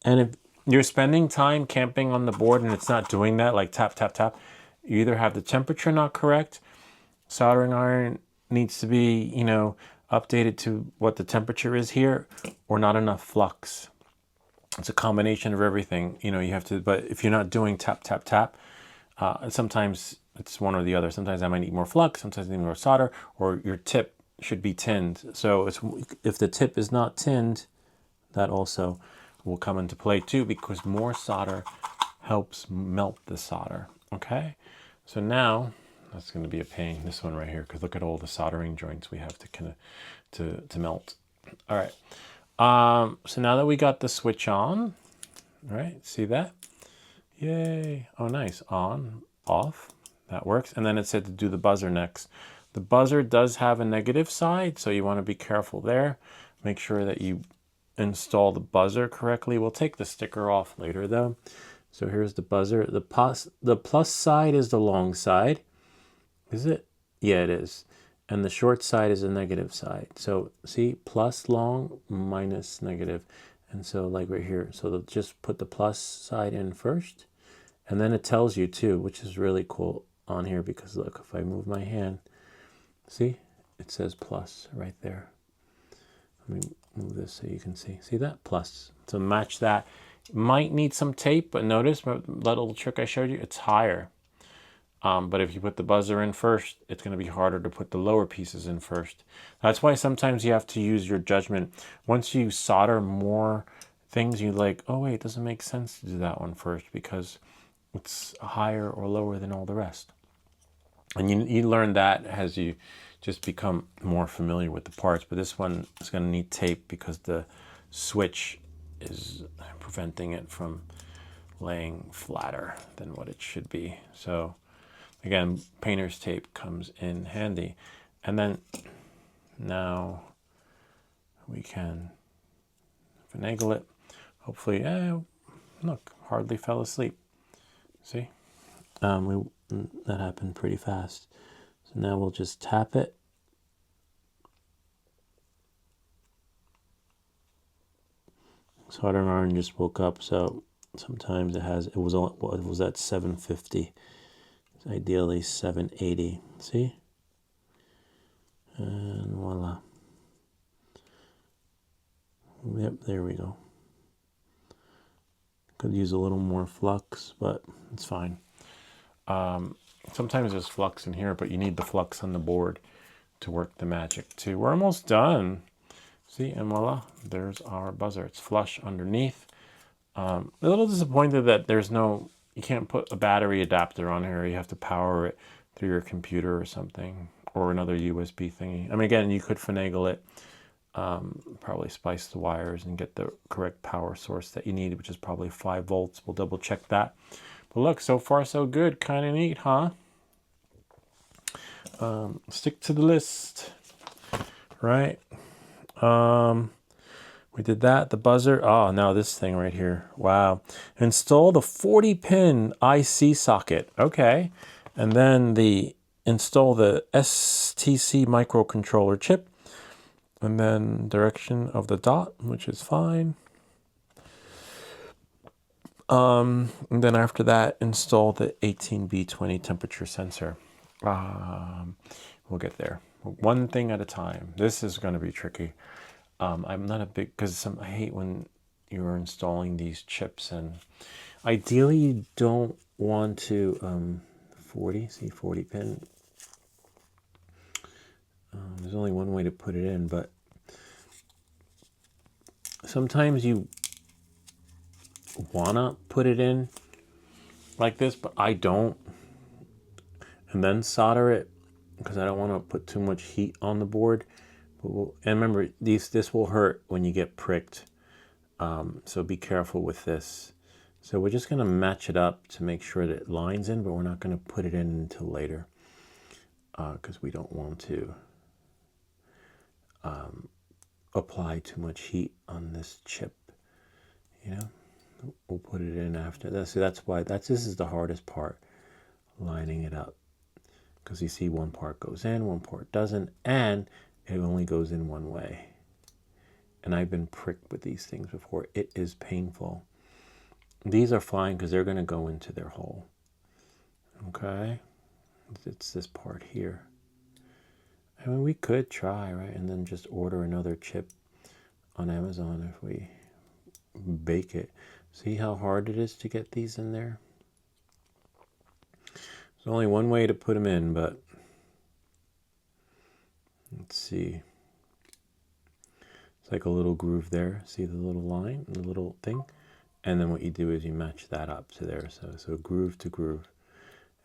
And if you're spending time camping on the board and it's not doing that, like tap, tap, tap, you either have the temperature not correct, soldering iron needs to be, updated to what the temperature is here, or not enough flux. It's a combination of everything. You have to, but if you're not doing tap, tap, tap, sometimes it's one or the other. Sometimes I might need more flux, sometimes I need more solder, or your tip should be tinned. So if the tip is not tinned, that also will come into play too, because more solder helps melt the solder. Okay, so now that's going to be a pain, this one right here, because look at all the soldering joints we have to melt. All right, so now that we got the switch on, right, see that? Yay. Oh, nice. On, off, that works. And then it said to do the buzzer next. The buzzer does have a negative side, so you want to be careful there. Make sure that you install the buzzer correctly. We'll take the sticker off later though. So here's the buzzer. The plus side is the long side. Is it? Yeah, it is. And the short side is the negative side. So see, plus long, minus negative. And so like right here, so they'll just put the plus side in first. And then it tells you too, which is really cool on here, because look, if I move my hand, see, it says plus right there. Let me move this so you can see. See that? Plus. To match that, might need some tape, but notice that little trick I showed you, it's higher. But if you put the buzzer in first, it's going to be harder to put the lower pieces in first. That's why sometimes you have to use your judgment. Once you solder more things, you like, oh wait, it doesn't make sense to do that one first because it's higher or lower than all the rest. And you learn that as you just become more familiar with the parts. But this one is going to need tape because the switch is preventing it from laying flatter than what it should be. So again, painter's tape comes in handy. And then now we can finagle it. Hopefully, look, hardly fell asleep. See? That happened pretty fast. So now we'll just tap it. Soldering iron just woke up, so sometimes it was at 750. It's ideally 780. See? And voila. Yep, there we go. Could use a little more flux, but it's fine. Sometimes there's flux in here, but you need the flux on the board to work the magic too. We're almost done. See, and voila, there's our buzzer. It's flush underneath. A little disappointed that there's no, you can't put a battery adapter on here. You have to power it through your computer or something, or another USB thingy. I mean, again, you could finagle it, probably splice the wires and get the correct power source that you need, which is probably 5 volts. We'll double check that. But look, so far so good. Kind of neat, huh? Stick to the list, right? We did that, the buzzer. Oh, now this thing right here. Wow. Install the 40-pin IC socket. Okay. And then install the STC microcontroller chip. And then direction of the dot, which is fine. And then after that, install the 18B20 temperature sensor. We'll get there. One thing at a time. This is going to be tricky. I'm not a big, because I hate when you're installing these chips, and ideally you don't want to 40 pin. There's only one way to put it in, but sometimes you wanna put it in like this, but I don't, and then solder it because I don't want to put too much heat on the board. And remember, this will hurt when you get pricked, so be careful with this. So we're just going to match it up to make sure that it lines in, but we're not going to put it in until later, because we don't want to apply too much heat on this chip. You know, we'll put it in after that. So that's why this is the hardest part, lining it up, because you see one part goes in, one part doesn't, and it only goes in one way. And I've been pricked with these things before. It is painful. These are fine because they're going to go into their hole. Okay? It's this part here. I mean, we could try, right? And then just order another chip on Amazon if we bake it. See how hard it is to get these in there? There's only one way to put them in, but let's see. It's like a little groove there. See the little line, the little thing? And then what you do is you match that up to there. So groove to groove.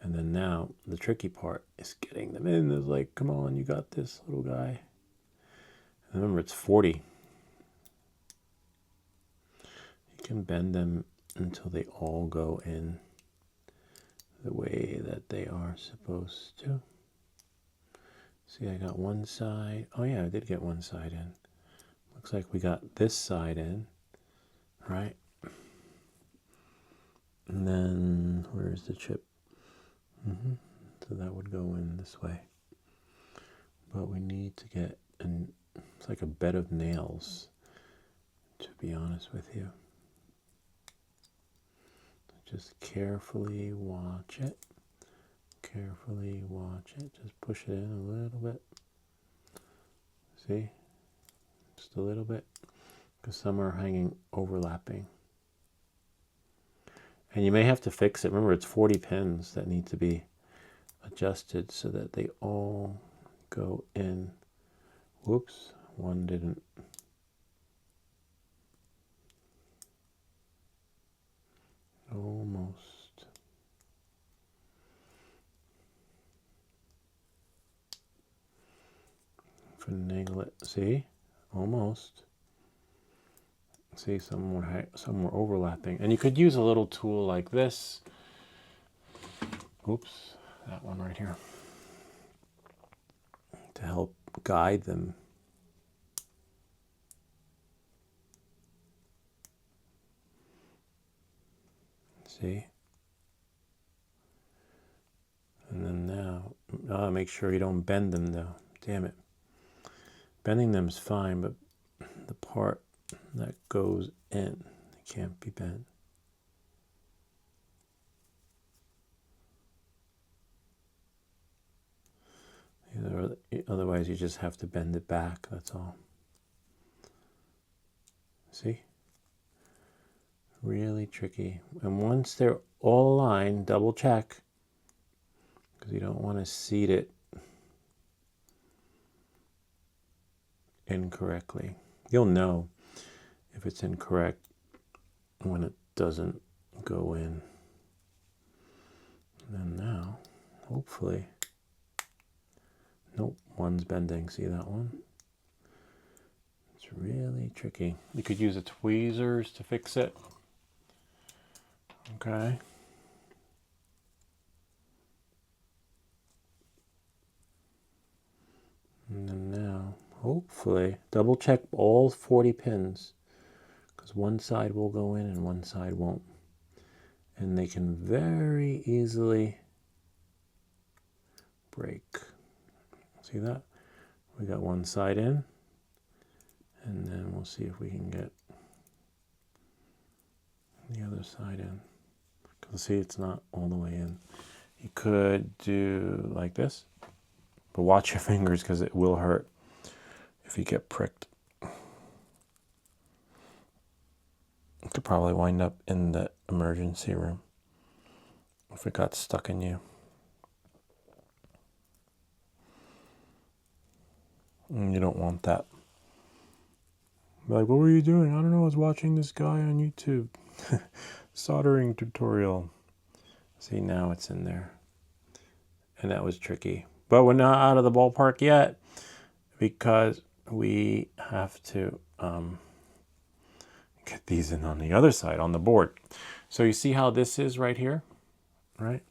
And then now the tricky part is getting them in. It's like, come on, you got this, little guy. And remember, it's 40. You can bend them until they all go in the way that they are supposed to. See, I got one side. Oh yeah, I did get one side in. Looks like we got this side in, right? And then where's the chip? So that would go in this way. But we need to get it's like a bed of nails, to be honest with you. Just carefully watch it. Carefully watch it. Just push it in a little bit. See? Just a little bit. Because some are hanging overlapping. And you may have to fix it. Remember, it's 40 pins that need to be adjusted so that they all go in. Whoops, one didn't. Almost. Finagle it. See? Almost. See, some were overlapping. And you could use a little tool like this. Oops, that one right here. To help guide them. See? And then now, make sure you don't bend them though. Damn it. Bending them is fine, but the part that goes in, it can't be bent. Otherwise you just have to bend it back, that's all. See? Really tricky. And once they're all aligned, double check, because you don't want to seat it incorrectly. You'll know if it's incorrect when it doesn't go in. And then now, hopefully, nope, one's bending. See that one? It's really tricky. You could use a tweezers to fix it. Okay. And then now, hopefully, double check all 40 pins, because one side will go in and one side won't. And they can very easily break. See that? We got one side in, and then we'll see if we can get the other side in. Because see, it's not all the way in. You could do like this, but watch your fingers because it will hurt if you get pricked. You could probably wind up in the emergency room if it got stuck in you. And you don't want that. Like, what were you doing? I don't know, I was watching this guy on YouTube. Soldering tutorial. See, now it's in there. And that was tricky. But we're not out of the ballpark yet, because we have to get these in on the other side, on the board. So you see how this is right here, right?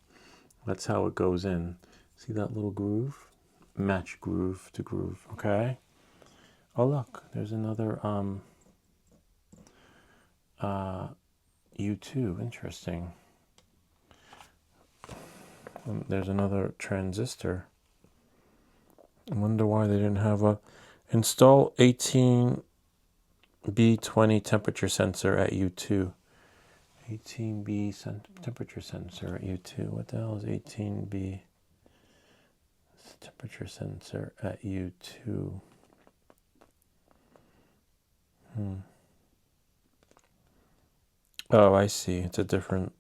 That's how it goes in. See that little groove? Match groove to groove, okay? Oh, look, there's another U2, interesting. There's another transistor. I wonder why they didn't have a install 18B20 temperature sensor at U2. 18B temperature sensor at U2. What the hell is 18B temperature sensor at U2? Oh, I see. It's a different.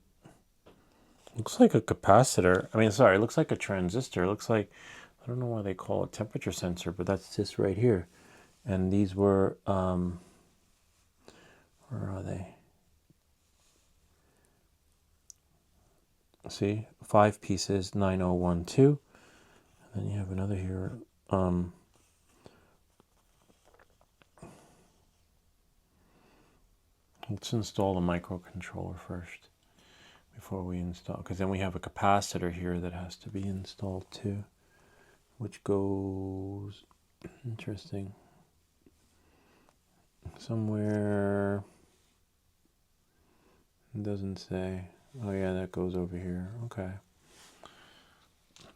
Looks like a capacitor. I mean, sorry, it looks like a transistor. It looks like, I don't know why they call it temperature sensor, but that's this right here. And these were, where are they? See, 5 pieces, 9012. And then you have another here. Let's install the microcontroller first before we install, because then we have a capacitor here that has to be installed too, which goes, interesting, somewhere, it doesn't say. Oh yeah, that goes over here. Okay.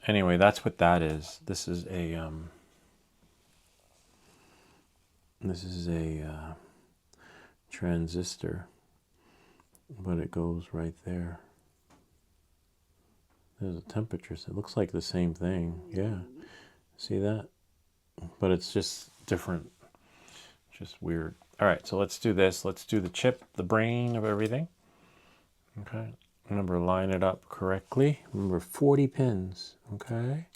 Anyway, that's what that is. This is a transistor, but it goes right there. There's a temperature. It looks like the same thing. Yeah. See that? But it's just different. Just weird. All right, so let's do this. Let's do the chip, the brain of everything. Okay. Remember, line it up correctly. Remember, 40 pins. Okay.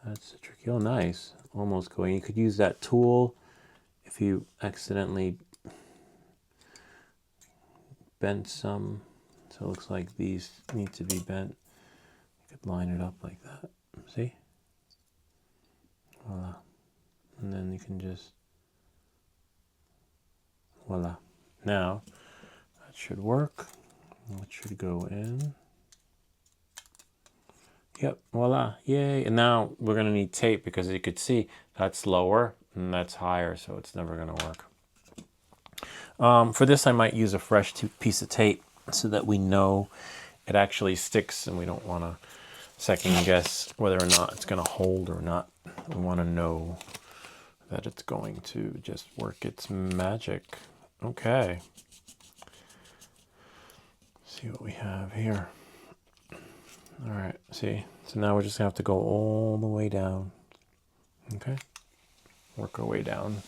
That's tricky. Oh, nice. Almost going. You could use that tool if you accidentally bent some. So it looks like these need to be bent. You could line it up like that. See? Voila. And then you can just, voila. Now, that should work. It should go in. Yep, voila, yay. And now we're gonna need tape, because you could see that's lower and that's higher, so it's never gonna work. For this, I might use a fresh piece of tape so that we know it actually sticks, and we don't wanna second guess whether or not it's gonna hold or not. We wanna know that it's going to just work its magic. Okay. See what we have here. All right, see, so now we're just gonna have to go all the way down. Okay, work our way down.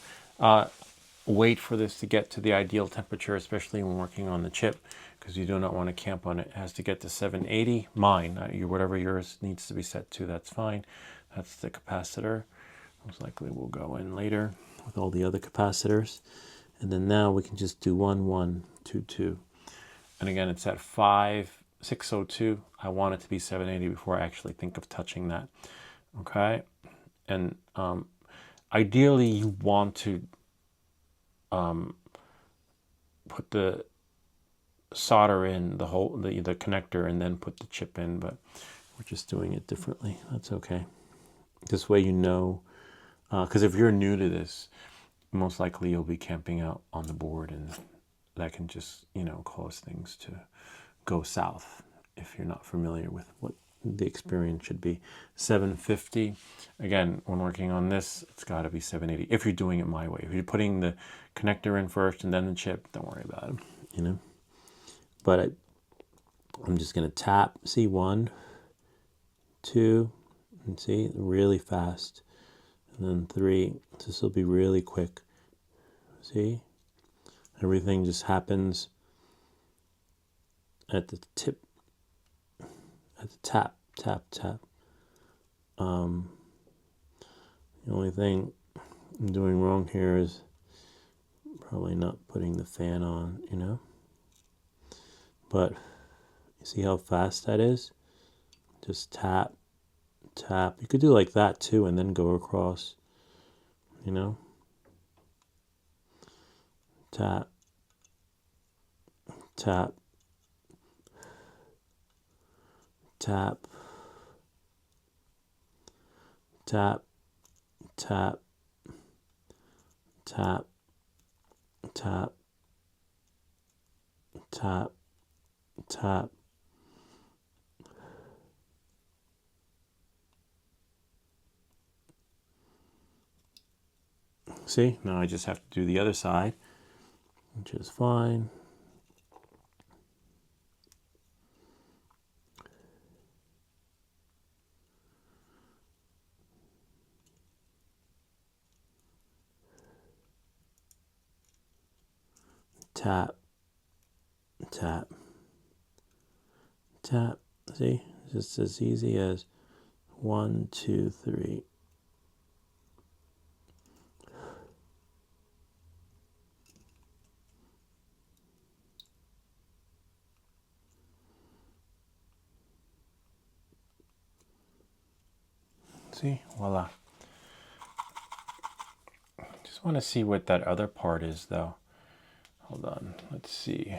wait for this to get to the ideal temperature, especially when working on the chip, because you do not want to camp on it. It has to get to 780. Mine, whatever yours needs to be set to, that's fine. That's the capacitor. Most likely we'll go in later with all the other capacitors. And then now we can just do 1, 1, 2, 2. And again, it's at 602. I want it to be 780 before I actually think of touching that. Okay? And ideally you want to put the solder in the hole, the connector, and then put the chip in, but we're just doing it differently. That's okay. This way you know, because if you're new to this, most likely you'll be camping out on the board, and that can just, cause things to go south if you're not familiar with what the experience should be. 750. Again, when working on this, it's got to be 780. If you're doing it my way, if you're putting the connector in first and then the chip, don't worry about it. But I'm just gonna tap. See, 1, 2, and see, really fast, and then 3. This will be really quick. See, everything just happens at the tip, at the tap, tap, tap. The only thing I'm doing wrong here is probably not putting the fan on, But you see how fast that is? Just tap, tap. You could do like that too and then go across, Tap, tap, tap, tap, tap, tap, tap, tap, tap. See, now I just have to do the other side, which is fine. Tap, tap, tap. See, just as easy as 1, 2, 3. See, voila. Just want to see what that other part is, though. Hold on, let's see.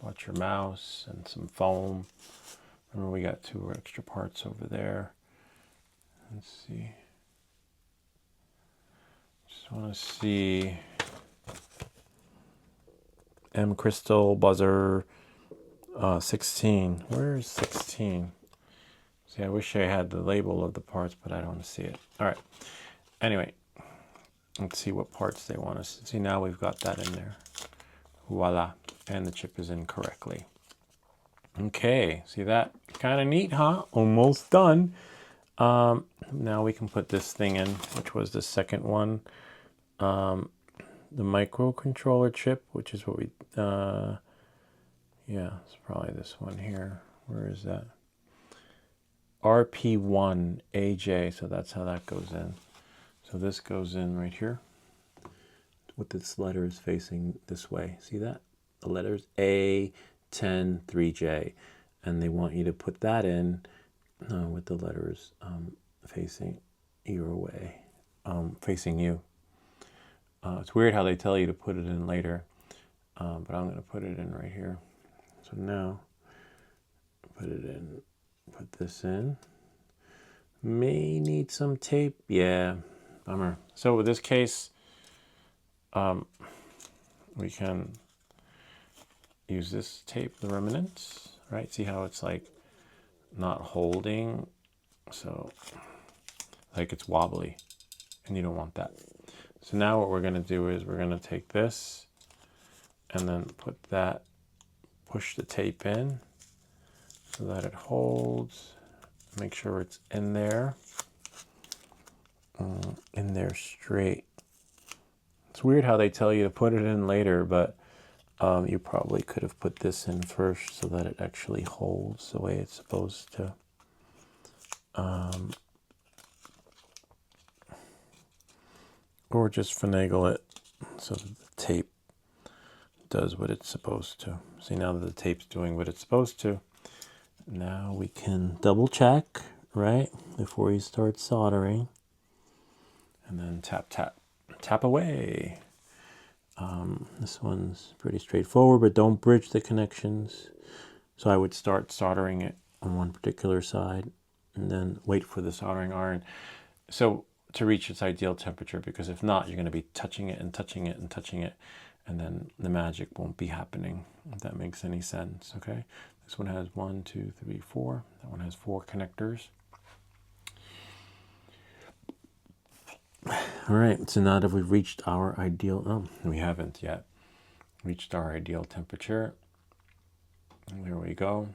Watch your mouse and some foam. Remember, we got 2 extra parts over there. Let's see. Just want to see. M crystal buzzer 16. Where's 16? See, I wish I had the label of the parts, but I don't see it. All right. Anyway, let's see what parts they want us to see. Now we've got that in there. Voila. And the chip is in correctly. Okay. See that? Kind of neat, huh? Almost done. Now we can put this thing in, which was the second one. The microcontroller chip, which is what we, yeah, it's probably this one here. Where is that? RP1 AJ, so that's how that goes in. So this goes in right here with this letters facing this way. See that? The letters A10 3J, and they want you to put that in with the letters facing your way, facing you. It's weird how they tell you to put it in later, but I'm going to put it in right here. So now, put it in, put this in. May need some tape. Yeah, bummer. So with this case, we can use this tape, the remnants, right? See how it's like not holding, so like it's wobbly, and you don't want that. So now what we're going to do is we're going to take this and then put that, push the tape in so that it holds. Make sure it's in there straight. It's weird how they tell you to put it in later, but you probably could have put this in first so that it actually holds the way it's supposed to. Or just finagle it so that the tape does what it's supposed to. See, now that the tape's doing what it's supposed to, now we can double check, right, before you start soldering. And then tap, tap, tap away. This one's pretty straightforward, but don't bridge the connections. So I would start soldering it on one particular side and then wait for the soldering iron so to reach its ideal temperature, because if not, you're going to be touching it and touching it and touching it, and then the magic won't be happening, if that makes any sense. Okay, this one has 1, 2, 3, 4. That one has 4 connectors. All right, so now that we've reached our ideal, we haven't yet reached our ideal temperature. And there we go.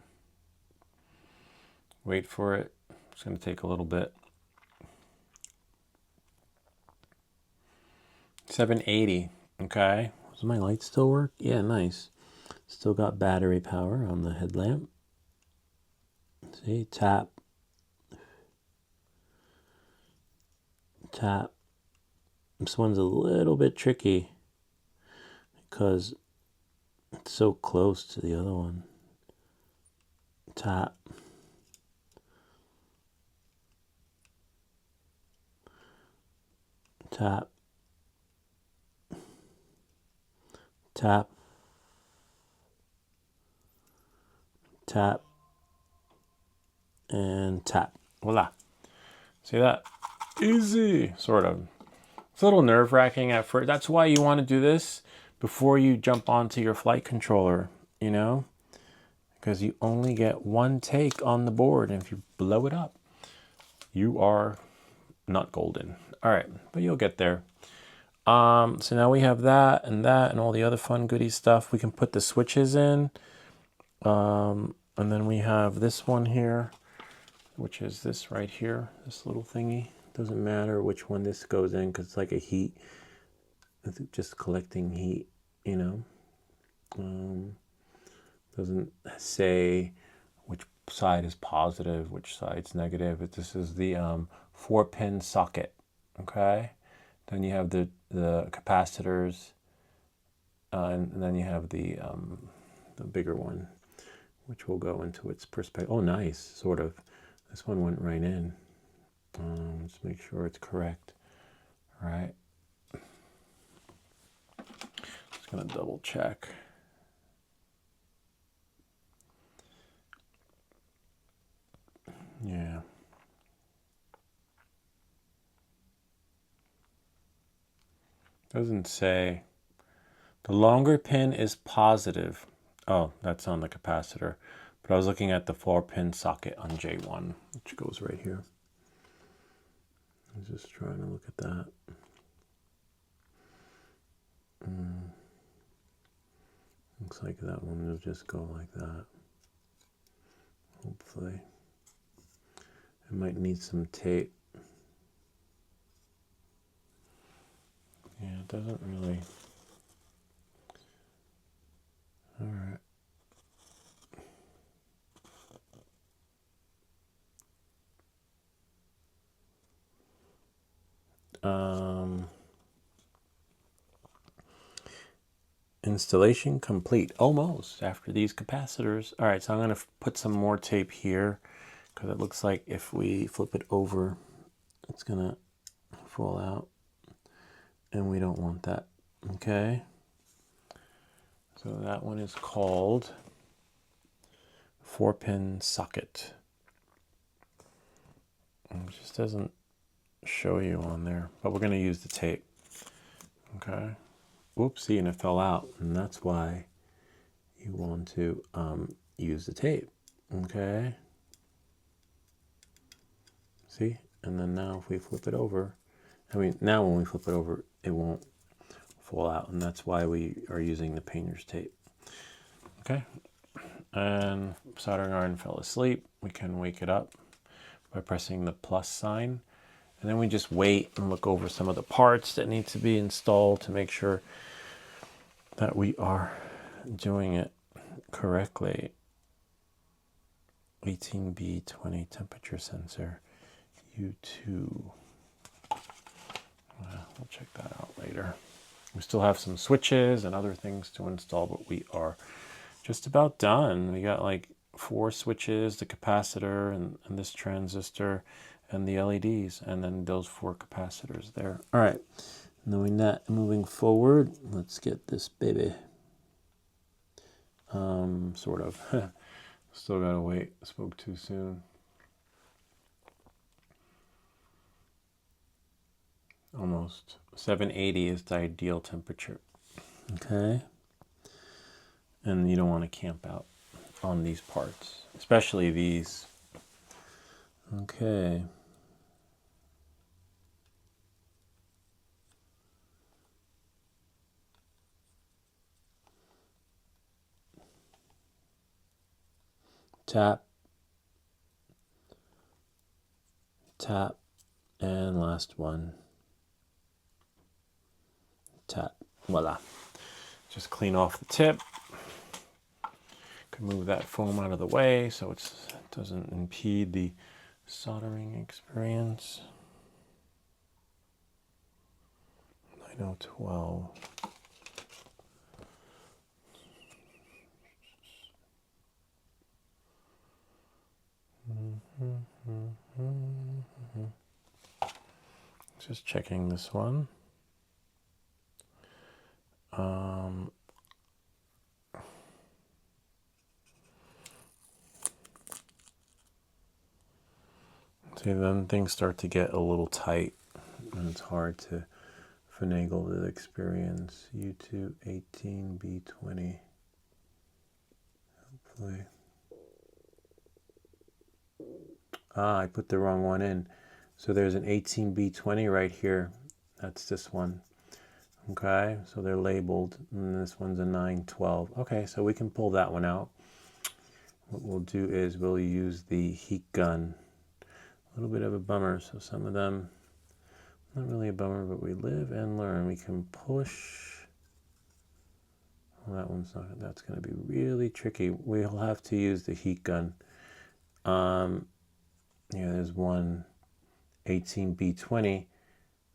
Wait for it. It's going to take a little bit. 780. Okay. Does my light still work? Yeah, nice. Still got battery power on the headlamp. See, tap. Tap. This one's a little bit tricky because it's so close to the other one. Tap. Tap. Tap. Tap. And tap. Voila. See that? Easy, sort of. It's a little nerve-wracking at first. That's why you want to do this before you jump onto your flight controller, you know? Because you only get one take on the board, and if you blow it up, you are not golden. All right, but you'll get there. So now we have that and all the other fun goody stuff. We can put the switches in. And then we have this one here, which is this right here, this little thingy. Doesn't matter which one this goes in because it's like a heat. It's just collecting heat, you know. Doesn't say which side is positive, which side's negative. But this is the 4-pin socket, okay? Then you have the capacitors, and then you have the bigger one, which will go into its perspective. Oh, nice, sort of. This one went right in. Let's make sure it's correct. All right. Just gonna double check. Yeah. Doesn't say. The longer pin is positive. Oh, that's on the capacitor. But I was looking at the 4-pin socket on J1, which goes right here. I'm just trying to look at that. Looks like that one will just go like that. Hopefully. It might need some tape. Yeah, it doesn't really. All right. Installation complete, almost, after these capacitors. All right, so I'm going to put some more tape here because it looks like if we flip it over, it's going to fall out, and we don't want that, okay? So that one is called 4-pin socket. It just doesn't show you on there, but we're going to use the tape, okay? Oopsie, and it fell out, and that's why you want to use the tape, okay? See? And then now if we flip it over, now when we flip it over, it won't fall out, and that's why we are using the painter's tape, okay? And soldering iron fell asleep. We can wake it up by pressing the plus sign, And then we just wait and look over some of the parts that need to be installed to make sure that we are doing it correctly. 18B20 temperature sensor, U2. We'll check that out later. We still have some switches and other things to install, but we are just about done. We got like 4 switches, the capacitor and this transistor and the LEDs, and then those 4 capacitors there. All right, knowing that, moving forward, let's get this baby. Sort of. Still gotta wait. Spoke too soon. Almost 780 is the ideal temperature. Okay. And you don't want to camp out on these parts, especially these. Okay. Tap, tap, and last one. Tap. Voila. Just clean off the tip. Can move that foam out of the way so it doesn't impede the soldering experience. 9012. Just checking this one. See, then things start to get a little tight, and it's hard to finagle the experience. U2 18B20. Hopefully. I put the wrong one in. So there's an 18B20 right here. That's this one. Okay, so they're labeled, and this one's a 912. Okay, so we can pull that one out. What we'll do is we'll use the heat gun. A little bit of a bummer, so some of them, not really a bummer, but we live and learn. We can push. Well, that one's not, that's going to be really tricky. We'll have to use the heat gun. Yeah, there's one 18B20,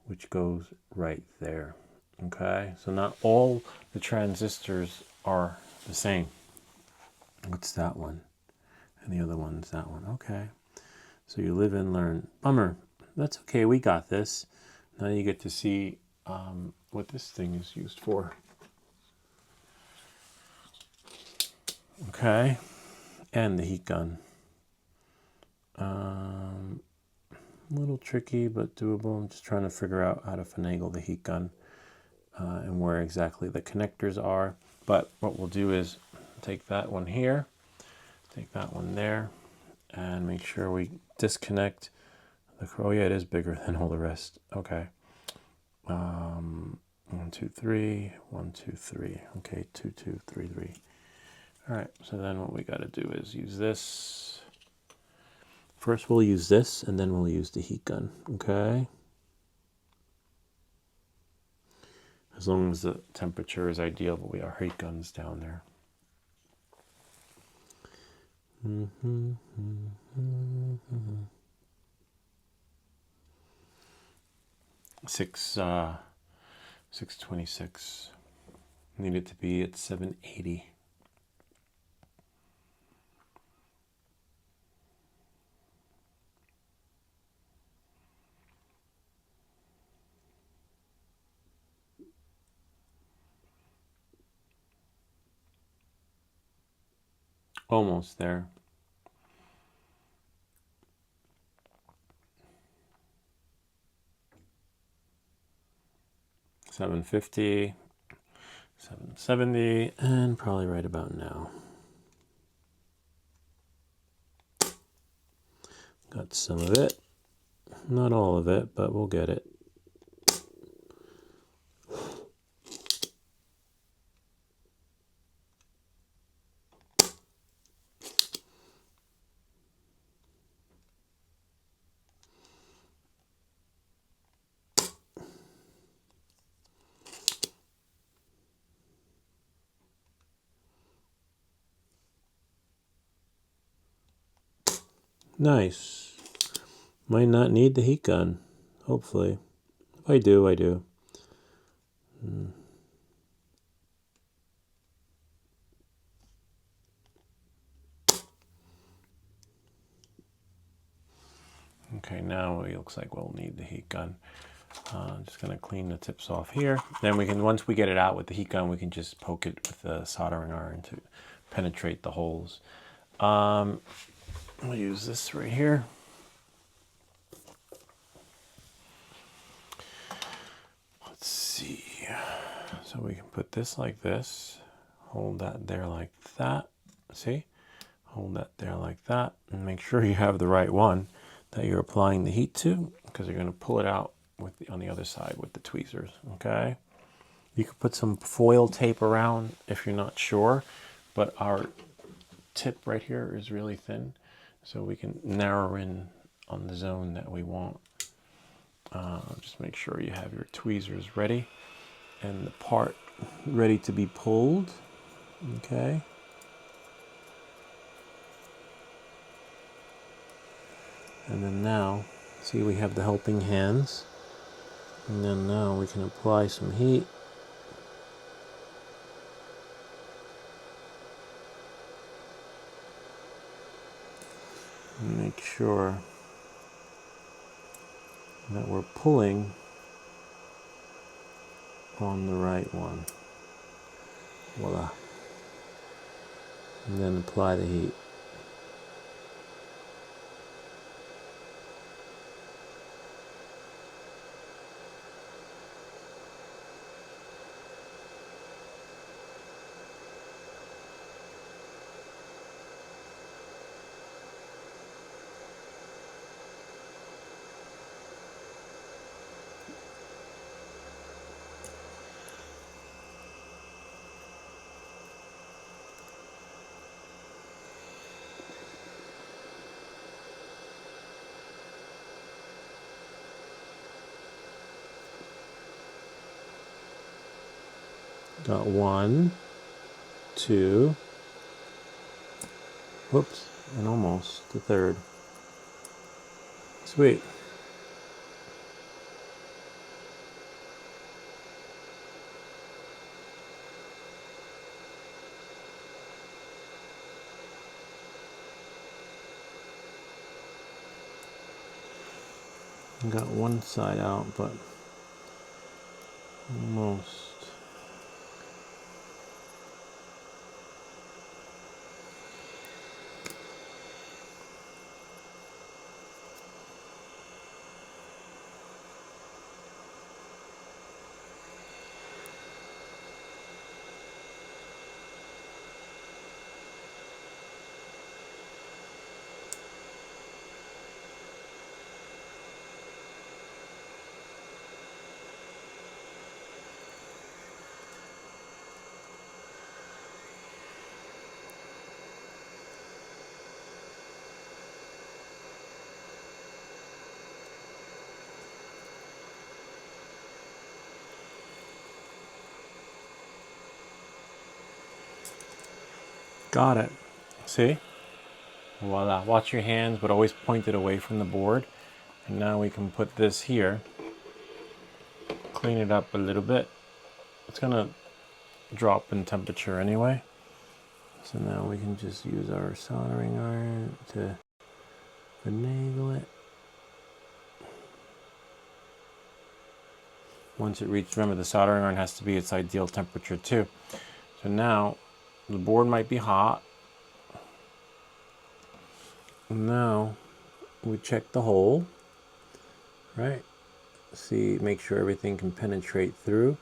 which goes right there. Okay, so not all the transistors are the same. What's that one? And the other one's that one. Okay, so you live and learn. Bummer. That's okay, we got this. Now you get to see what this thing is used for. Okay, and the heat gun. A little tricky, but doable. I'm just trying to figure out how to finagle the heat gun and where exactly the connectors are. But what we'll do is take that one here, take that one there, and make sure we disconnect the, oh yeah, it is bigger than all the rest. Okay. 1, 2, 3, 1, 2, 3. Okay, 2, 2, 3, 3. All right, so then what we got to do is use this. First we'll use this, and then we'll use the heat gun, okay? As long as the temperature is ideal, but we are heat guns down there. 626. Need it to be at 780. Almost there. $750, $770, and probably right about now. Got some of it. Not all of it, but we'll get it. Nice. Might not need the heat gun, hopefully. If I do, I do. Okay, now it looks like we'll need the heat gun. Just gonna clean the tips off here. Then we can, once we get it out with the heat gun, we can just poke it with the soldering iron to penetrate the holes. We'll use this right here. Let's see. So we can put this like this, hold that there like that. See? Hold that there like that, and make sure you have the right one that you're applying the heat to, because you're going to pull it out with on the other side with the tweezers. Okay, you could put some foil tape around if you're not sure, but our tip right here is really thin, so we can narrow in on the zone that we want. Just make sure you have your tweezers ready and the part ready to be pulled. Okay. And then now, see, we have the helping hands. And then now we can apply some heat. And make sure that we're pulling on the right one. Voila. And then apply the heat. Got 1, 2, whoops, and almost the third. Sweet. Got one side out, but almost. Got it. See? Voila. Watch your hands, but always point it away from the board. And now we can put this here. Clean it up a little bit. It's going to drop in temperature anyway. So now we can just use our soldering iron to finagle it. Once it reaches, remember the soldering iron has to be its ideal temperature too. So now the board might be hot. Now we check the hole, right? See, make sure everything can penetrate through.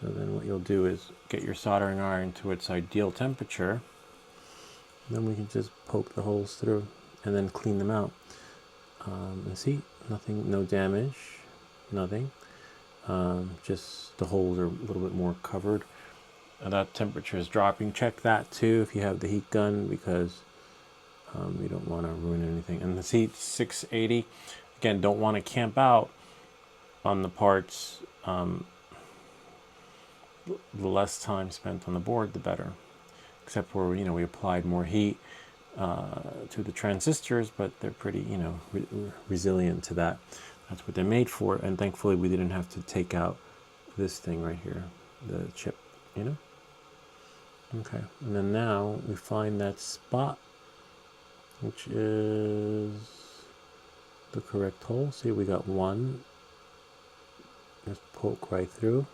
So then what you'll do is get your soldering iron to its ideal temperature. Then we can just poke the holes through and then clean them out. And see, nothing, no damage, nothing. Just the holes are a little bit more covered. And that temperature is dropping. Check that too if you have the heat gun, because you don't want to ruin anything. And the heat 680. Again, don't want to camp out on the parts. The less time spent on the board, the better. Except where we applied more heat. to the transistors, but they're pretty, you know, resilient to that. That's what they're made for, and thankfully we didn't have to take out this thing right here, the chip, you know? Okay, and then now we find that spot, which is the correct hole. See, we got one. Just poke right through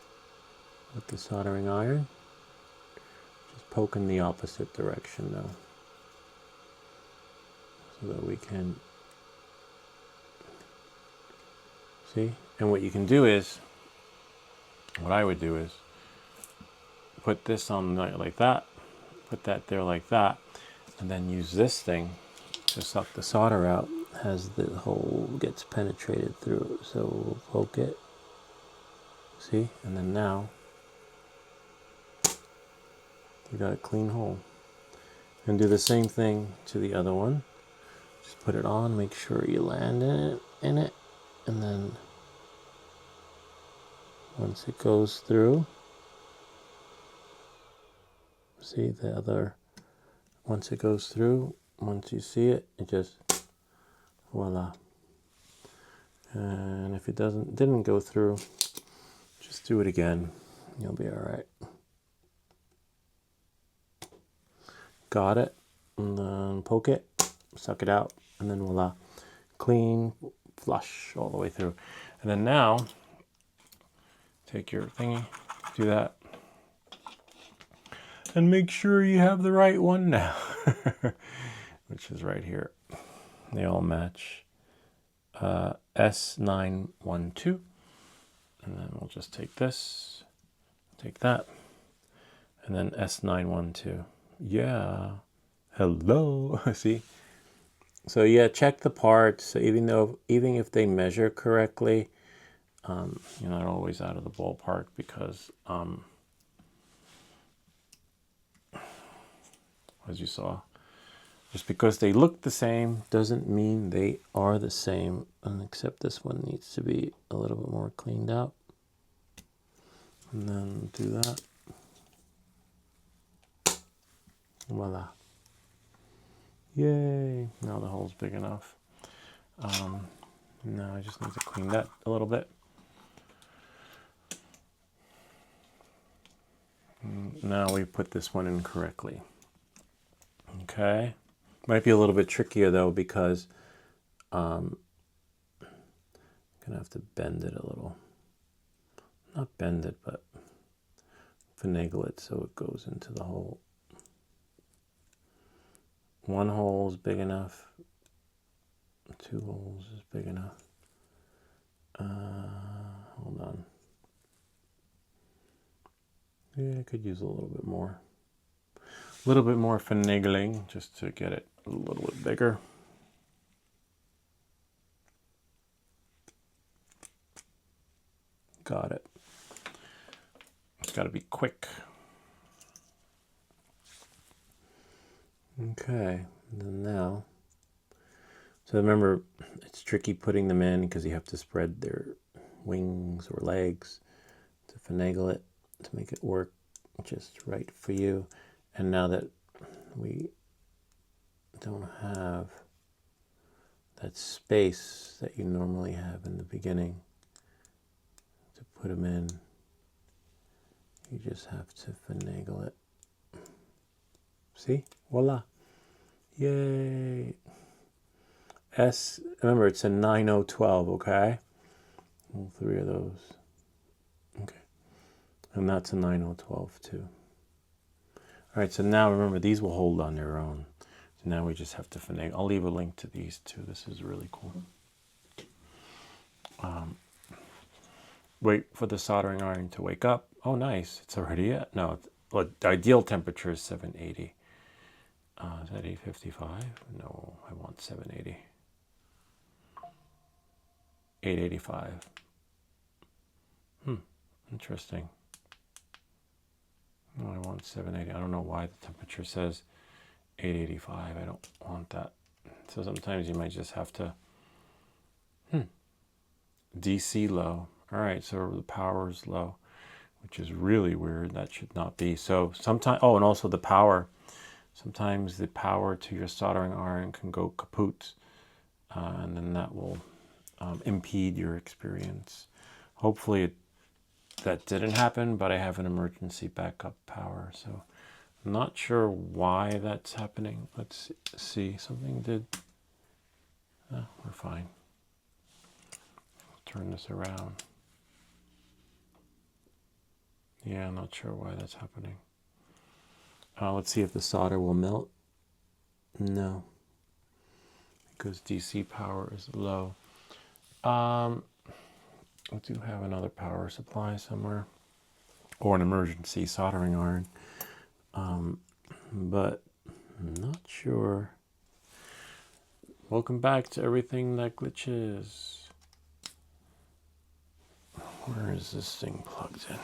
with the soldering iron. Just poke in the opposite direction though, so that we can see. And what you can do is, what I would do is put this on like that, put that there like that, and then use this thing to suck the solder out as the hole gets penetrated through. So we'll poke it, see, and then now you got a clean hole. And do the same thing to the other one. Just put it on, make sure you land in it, and then once it goes through, see the other, once it goes through, once you see it, it just, voila. And if it didn't go through, just do it again. You'll be all right. Got it. And then poke it, suck it out, and then voila. Clean, flush all the way through. And then now, take your thingy, do that. And make sure you have the right one now, which is right here. They all match. S912. And then we'll just take this, take that, and then S912. Yeah, hello. See? So yeah, check the parts. So even if they measure correctly, you're not always out of the ballpark, because as you saw, just because they look the same doesn't mean they are the same, and except this one needs to be a little bit more cleaned out. And then do that. Voila. Yay. Now the hole's big enough. Now I just need to clean that a little bit. Now we put this one in correctly. Okay. Might be a little bit trickier though, because I'm gonna have to bend it a little. Not bend it, but finagle it so it goes into the hole. One hole is big enough. 2 holes is big enough. Hold on. Yeah, I could use a little bit more. A little bit more finagling just to get it a little bit bigger. Got it. It's got to be quick. Okay, and then now, so remember, it's tricky putting them in because you have to spread their wings or legs to finagle it to make it work just right for you. And now that we don't have that space that you normally have in the beginning to put them in, you just have to finagle it. See? Voila. Yay. Remember, it's a 9012, okay? All 3 of those. Okay. And that's a 9012 too. All right, so now remember, these will hold on their own. So now we just have to finagle. I'll leave a link to these too. This is really cool. Wait for the soldering iron to wake up. Oh, nice. It's already at, no, well, the ideal temperature is 780. Is that 855? No, I want 780. 885. Interesting. No, I want 780. I don't know why the temperature says 885. I don't want that. So sometimes you might just have to, DC low. All right, so the power is low, which is really weird. That should not be. So sometimes, oh, and also the power sometimes the power to your soldering iron can go kaput, and then that will impede your experience. Hopefully that didn't happen, but I have an emergency backup power, so I'm not sure why that's happening. Let's see, something did, we're fine. Turn this around. Yeah, I'm not sure why that's happening. Let's see if the solder will melt. No, because DC power is low. I do have another power supply somewhere, or an emergency soldering iron, but I'm not sure. Welcome back to Everything That Glitches. Where is this thing plugged in?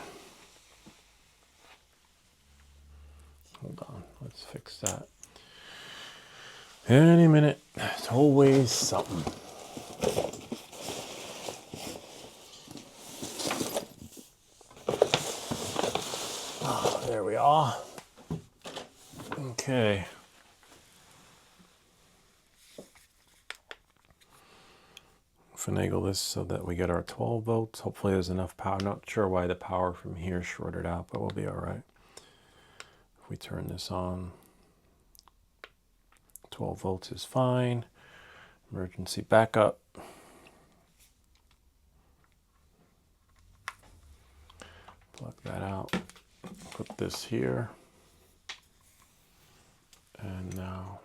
Hold on, let's fix that. Any minute, it's always something. Oh, there we are. Okay. Finagle this so that we get our 12 volts. Hopefully there's enough power. Not sure why the power from here shorted out, but we'll be all right. If we turn this on, 12 volts is fine. Emergency backup. Plug that out. Put this here. And now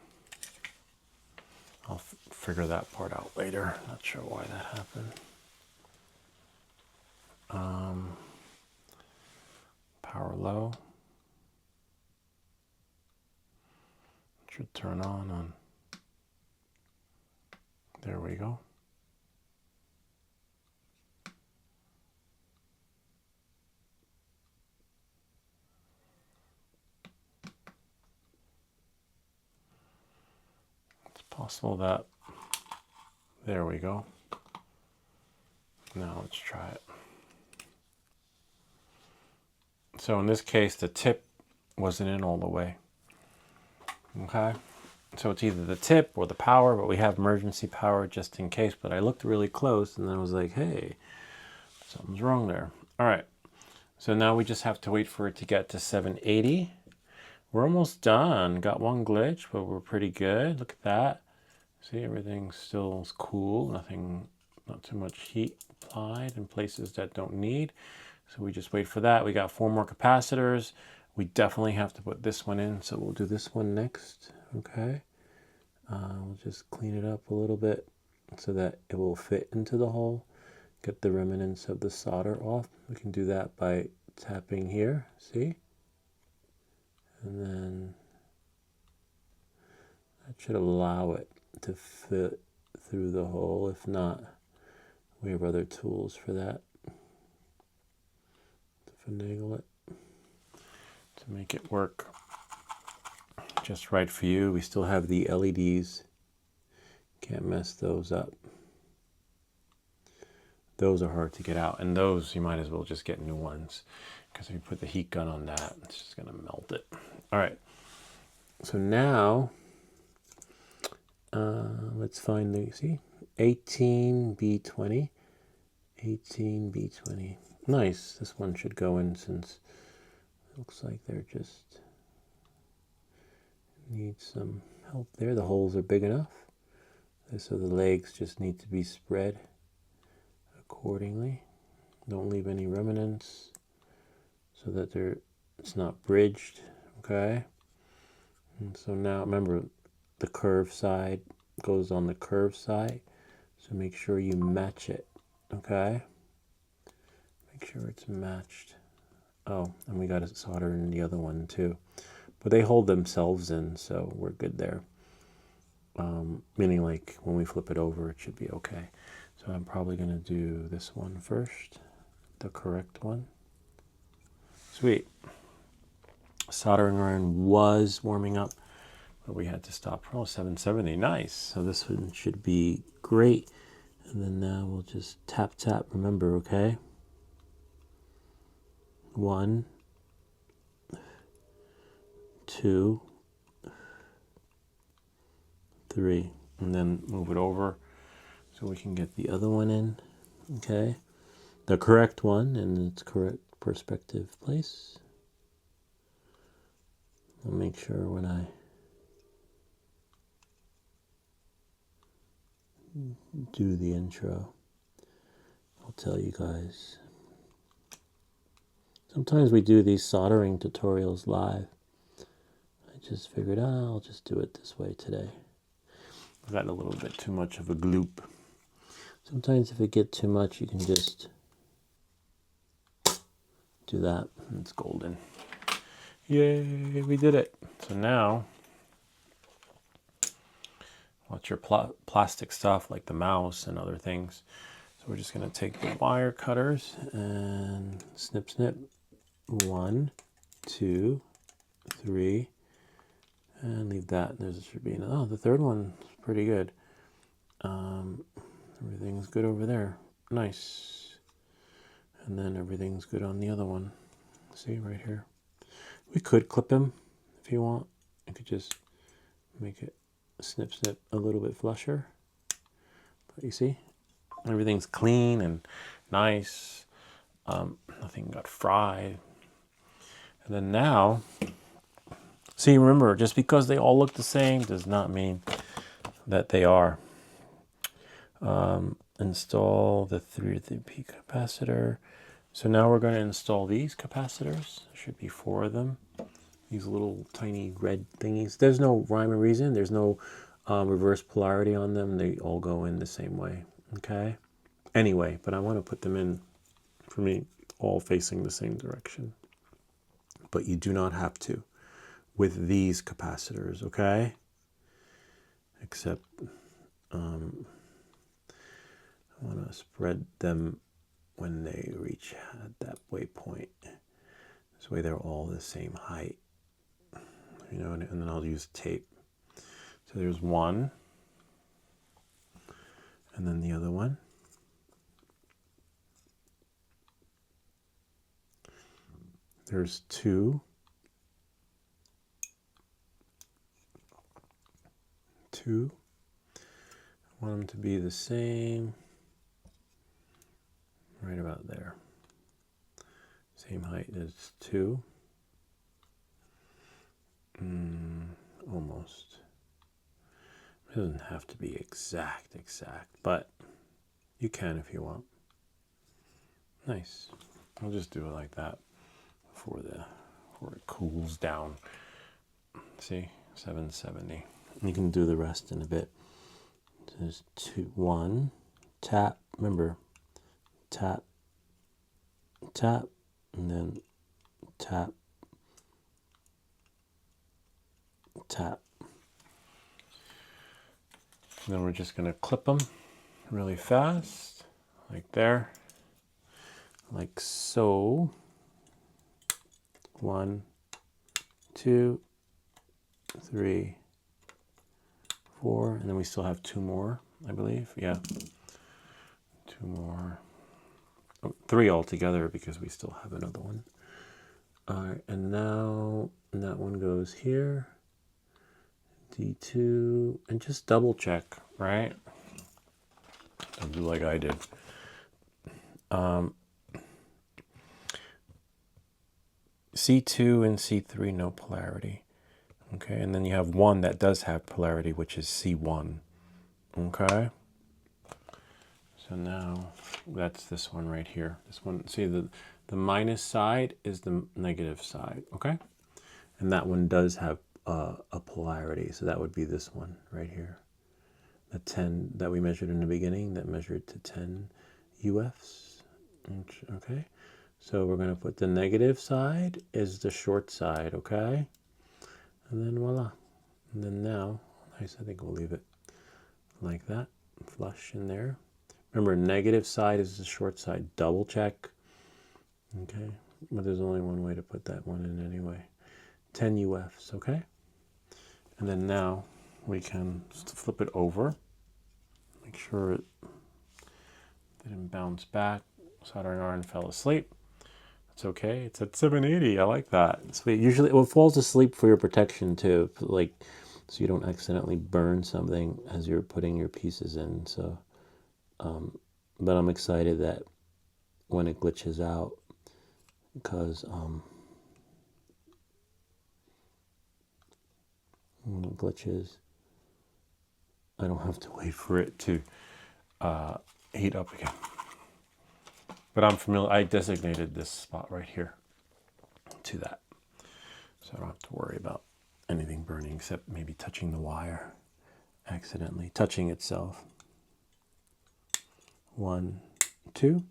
I'll figure that part out later. Not sure why that happened. Power low. Should turn on. There we go. It's possible that, there we go. Now let's try it. So in this case, the tip wasn't in all the way. Okay, so it's either the tip or the power, but we have emergency power just in case. But I looked really close and then I was like, hey, something's wrong there. All right, so now we just have to wait for it to get to 780. We're almost done. Got one glitch, but we're pretty good. Look at that. See, everything still is cool. Not too much heat applied in places that don't need. So we just wait for that. We got 4 more capacitors. We definitely have to put this one in, so we'll do this one next, okay? We'll just clean it up a little bit so that it will fit into the hole. Get the remnants of the solder off. We can do that by tapping here, see? And then that should allow it to fit through the hole. If not, we have other tools for that. To finagle it. To make it work just right for you. We still have the LEDs. Can't mess those up. Those are hard to get out, and those you might as well just get new ones, because if you put the heat gun on that, it's just gonna melt it. All right, so now let's find the, see, 18B20, 18B20. Nice, this one should go in since it looks like they're just need some help there. The holes are big enough, so the legs just need to be spread accordingly. Don't leave any remnants so that it's not bridged, okay? And so now remember, the curved side goes on the curved side, so make sure you match it, okay? Make sure it's matched. Oh, and we got to solder in the other one too. But they hold themselves in, so we're good there. Meaning like when we flip it over, it should be okay. So I'm probably going to do this one first, the correct one. Sweet. Soldering iron was warming up, but we had to stop. Oh, 770, nice. So this one should be great. And then now we'll just tap, tap, remember, okay? 1, 2, 3, and then move it over so we can get the other one in, okay? The correct one in its correct perspective place. I'll make sure when I do the intro, I'll tell you guys. Sometimes we do these soldering tutorials live. I just figured, I'll just do it this way today. I got a little bit too much of a gloop. Sometimes if it gets too much, you can just do that, and it's golden. Yay, we did it. So now, what's your plastic stuff like the mouse and other things? So we're just going to take the wire cutters and snip, snip. 1, 2, 3, and leave that. There should be the third one's pretty good. Everything's good over there. Nice. And then everything's good on the other one. See right here. We could clip him if you want. You could just make it snip, snip a little bit flusher. But you see, everything's clean and nice. Nothing got fried. And then now, see, remember, just because they all look the same does not mean that they are. Install the 3P capacitor. So now we're going to install these capacitors. There should be 4 of them. These little tiny red thingies. There's no rhyme or reason. There's no reverse polarity on them. They all go in the same way. Okay? Anyway, but I want to put them in, for me, all facing the same direction. But you do not have to with these capacitors, okay? Except I want to spread them when they reach at that waypoint. This way they're all the same height, you know, and then I'll use tape. So there's 1, and then the other one. There's 2. 2. I want them to be the same, right about there. Same height as 2. Almost. It doesn't have to be exact, but you can if you want. Nice. I'll just do it like that before it cools down. See, 770. You can do the rest in a bit. There's 2, 1, tap. Remember, tap, tap, and then tap, tap. And then we're just going to clip them really fast, like there, like so. 1, 2, 3, 4, and then we still have 2 more, I believe. Yeah, 2 more. Oh, 3 altogether because we still have another one. All right, and now that one goes here. D2, and just double check, right? Don't do like I did. C2 and C3, no polarity. Okay, and then you have 1 that does have polarity, which is C1. Okay. So now that's this one right here. This one, see the minus side is the negative side, okay? And that one does have a polarity, so that would be this one right here. The 10 that we measured in the beginning, that measured to 10 UFs, okay? So we're gonna put the negative side is the short side, okay? And then voila. And then now, nice, I think we'll leave it like that, flush in there. Remember, negative side is the short side. Double check. Okay, but there's only one way to put that one in anyway. 10 UFs, okay? And then now we can flip it over. Make sure it didn't bounce back. Soldering iron fell asleep. It's okay. It's at 780. I like that. Sweet. Usually, well, it falls asleep for your protection too. Like, so you don't accidentally burn something as you're putting your pieces in. So, but I'm excited that when it glitches out, because when it glitches, I don't have to wait for it to heat up again. But I'm familiar, I designated this spot right here to that. So I don't have to worry about anything burning except maybe touching the wire accidentally, touching itself. 1, 2,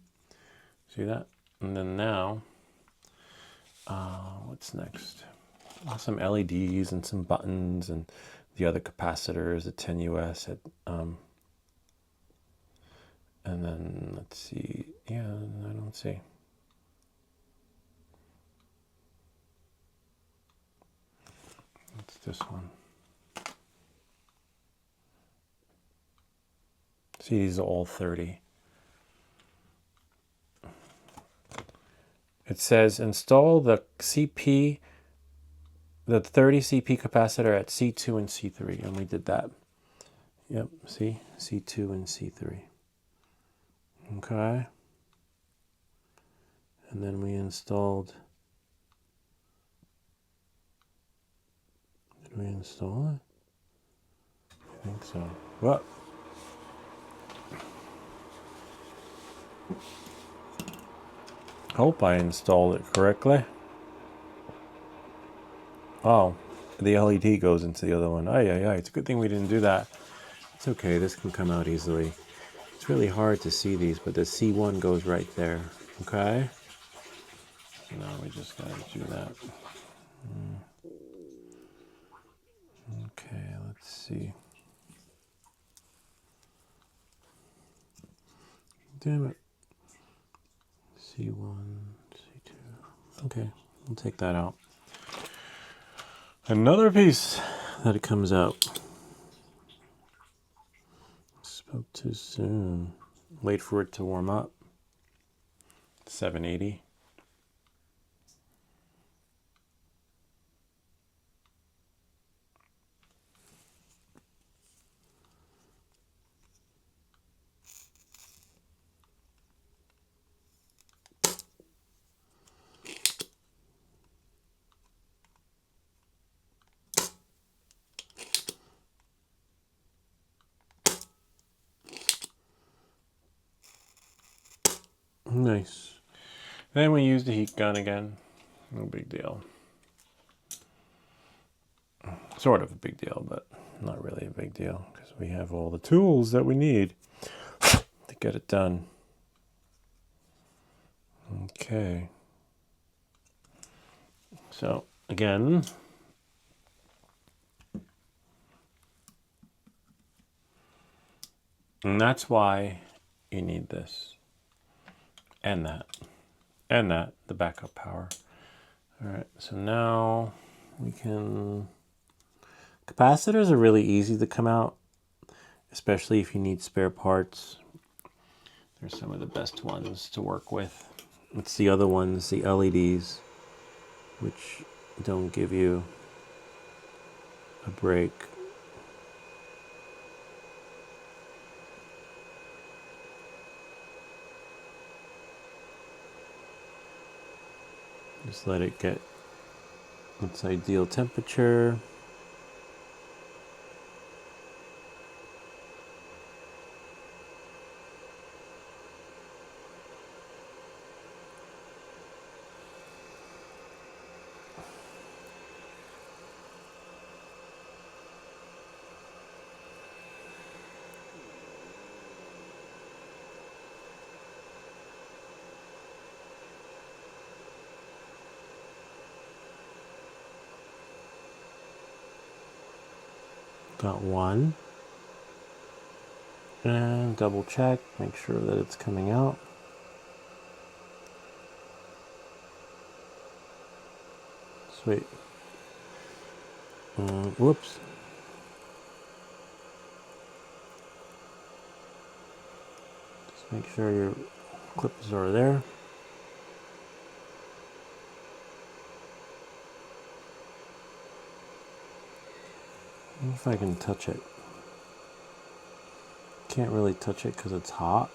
see that? And then now, what's next? Some LEDs and some buttons and the other capacitors, a 10 US at, and then let's see, yeah, I don't see. It's this one. See, these are all 30. It says install the CP, the 30 CP capacitor at C2 and C3, and we did that. Yep, see, C2 and C3. Okay. And then we installed, did we install it? I think so. What? Hope I installed it correctly. Oh, the LED goes into the other one. It's a good thing we didn't do that. It's okay, this can come out easily. It's really hard to see these, but the C1 goes right there. Okay? So now we just gotta do that. Okay, let's see. Damn it. C1, C2. Okay, we'll take that out. Another piece that it comes out. Spoke too soon. Wait for it to warm up. 780. Nice. Then we use the heat gun again. No big deal. Sort of a big deal, but not really a big deal because we have all the tools that we need to get it done. Okay. So again, and that's why you need this and that and that, the backup power. All right, so now we can, capacitors are really easy to come out, especially if you need spare parts. They're some of the best ones to work with. It's the other ones, the LEDs, which don't give you a break. Just let it get its ideal temperature. Got one. And double check, make sure that it's coming out. Sweet. Whoops. Just make sure your clips are there. If I can touch it. Can't really touch it because it's hot.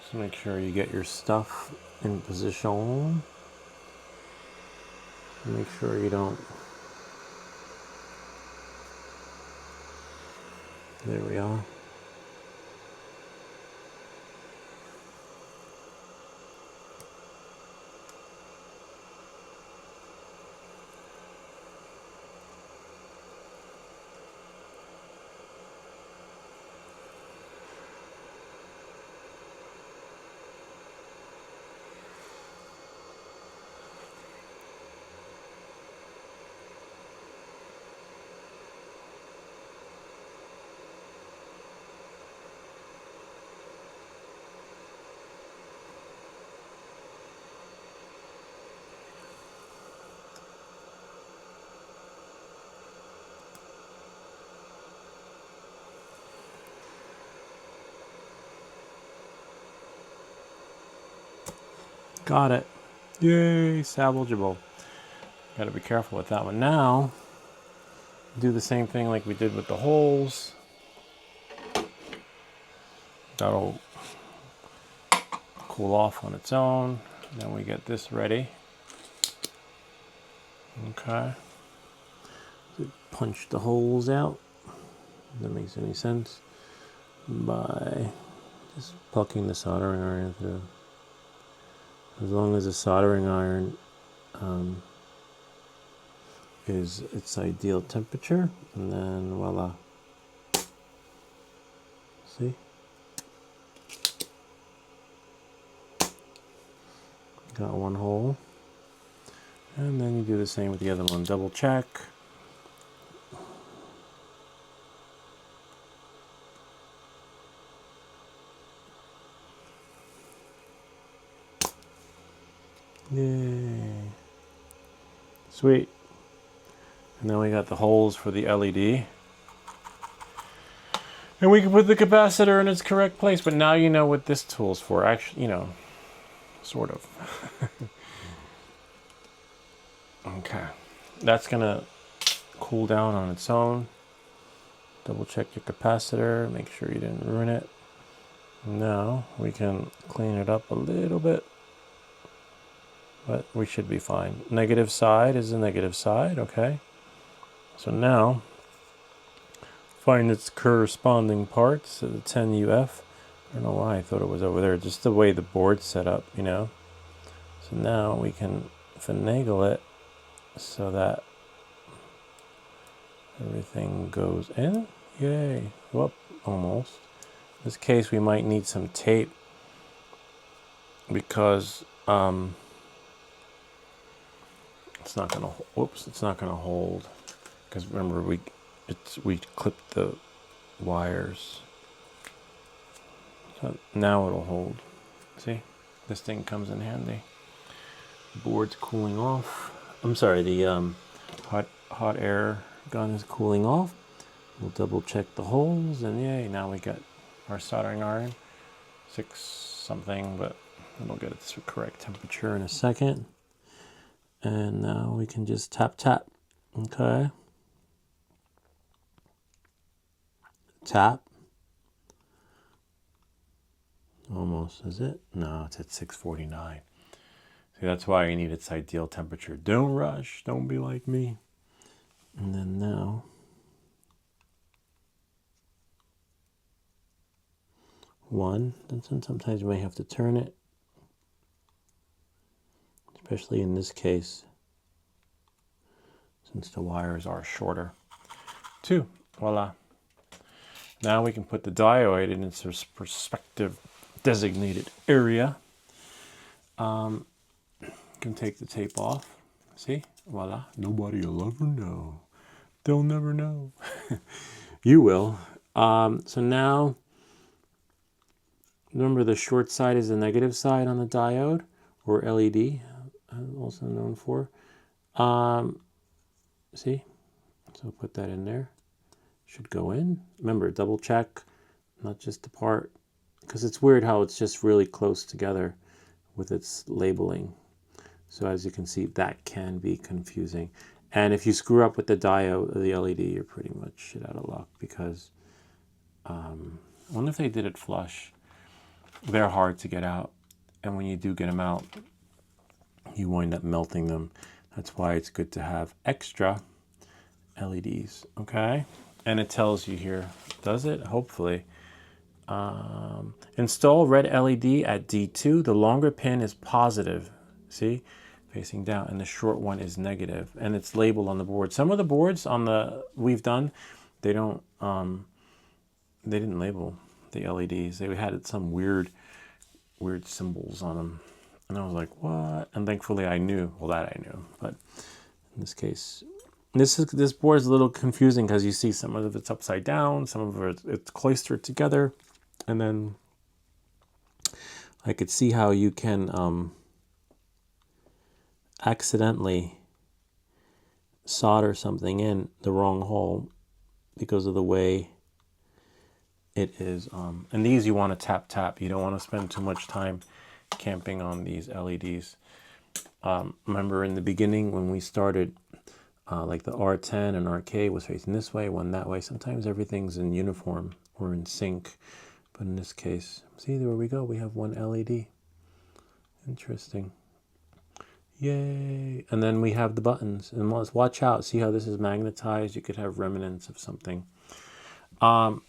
Just make sure you get your stuff in position. Make sure you don't. There we are. Got it. Yay, salvageable. Got to be careful with that one. Now, do the same thing like we did with the holes. That'll cool off on its own. Then we get this ready. Okay. So punch the holes out. If that makes any sense. By just poking the soldering iron through. As long as the soldering iron is its ideal temperature, and then voila. See? Got one hole. And then you do the same with the other one. Double check. Yay. Sweet. And then we got the holes for the LED. And we can put the capacitor in its correct place, but now you know what this tool's for. Actually, you know, sort of. Okay. That's gonna cool down on its own. Double check your capacitor, make sure you didn't ruin it. Now we can clean it up a little bit, but we should be fine. Negative side is the negative side, okay? So now, find its corresponding parts, so the 10UF. I don't know why I thought it was over there, just the way the board's set up, you know? So now we can finagle it so that everything goes in. Yay. Whoop, almost. In this case, we might need some tape because it's not gonna. Whoops, it's not gonna hold. Because remember, we clipped the wires. So now it'll hold. See, this thing comes in handy. The board's cooling off. I'm sorry, the hot air gun is cooling off. We'll double check the holes, and yay, now we got our soldering iron. 6 something, but it'll get its correct temperature in a second. And now we can just tap tap. Okay. Tap. Almost, is it? No, it's at 649. See, that's why you need its ideal temperature. Don't rush, don't be like me. And then now, one, and sometimes you may have to turn it, especially in this case, since the wires are shorter. 2, voila. Now we can put the diode in its respective designated area. You can take the tape off. See, voila. Nobody will ever know. They'll never know. You will. So now, remember the short side is the negative side on the diode, or LED, also known for. See, so put that in there. Should go in. Remember, double check, not just the part, because it's weird how it's just really close together. with its labeling. So as you can see, that can be confusing. And if you screw up with the diode or the LED, you're pretty much shit out of luck, because I wonder if they did it flush. They're hard to get out. And when you do get them out, you wind up melting them. That's why it's good to have extra LEDs, okay? And it tells you here, does it? Hopefully. Install red LED at D2. The longer pin is positive, see? Facing down, and the short one is negative, and it's labeled on the board. Some of the boards on the we've done, they don't, they didn't label the LEDs. They had some weird symbols on them. And I was like, what? And thankfully I knew, well, that I knew, but in this case, this board is a little confusing because you see some of it's upside down, some of it's cloistered together, and then I could see how you can accidentally solder something in the wrong hole because of the way it is. And these you want to tap. You don't want to spend too much time camping on these LEDs. Remember in the beginning when we started, like the R10 and RK was facing this way, one that way. Sometimes everything's in uniform or in sync. But in this case, see, there we go. We have one LED. Interesting. Yay. And then we have the buttons. And let's watch out. See how this is magnetized? You could have remnants of something. So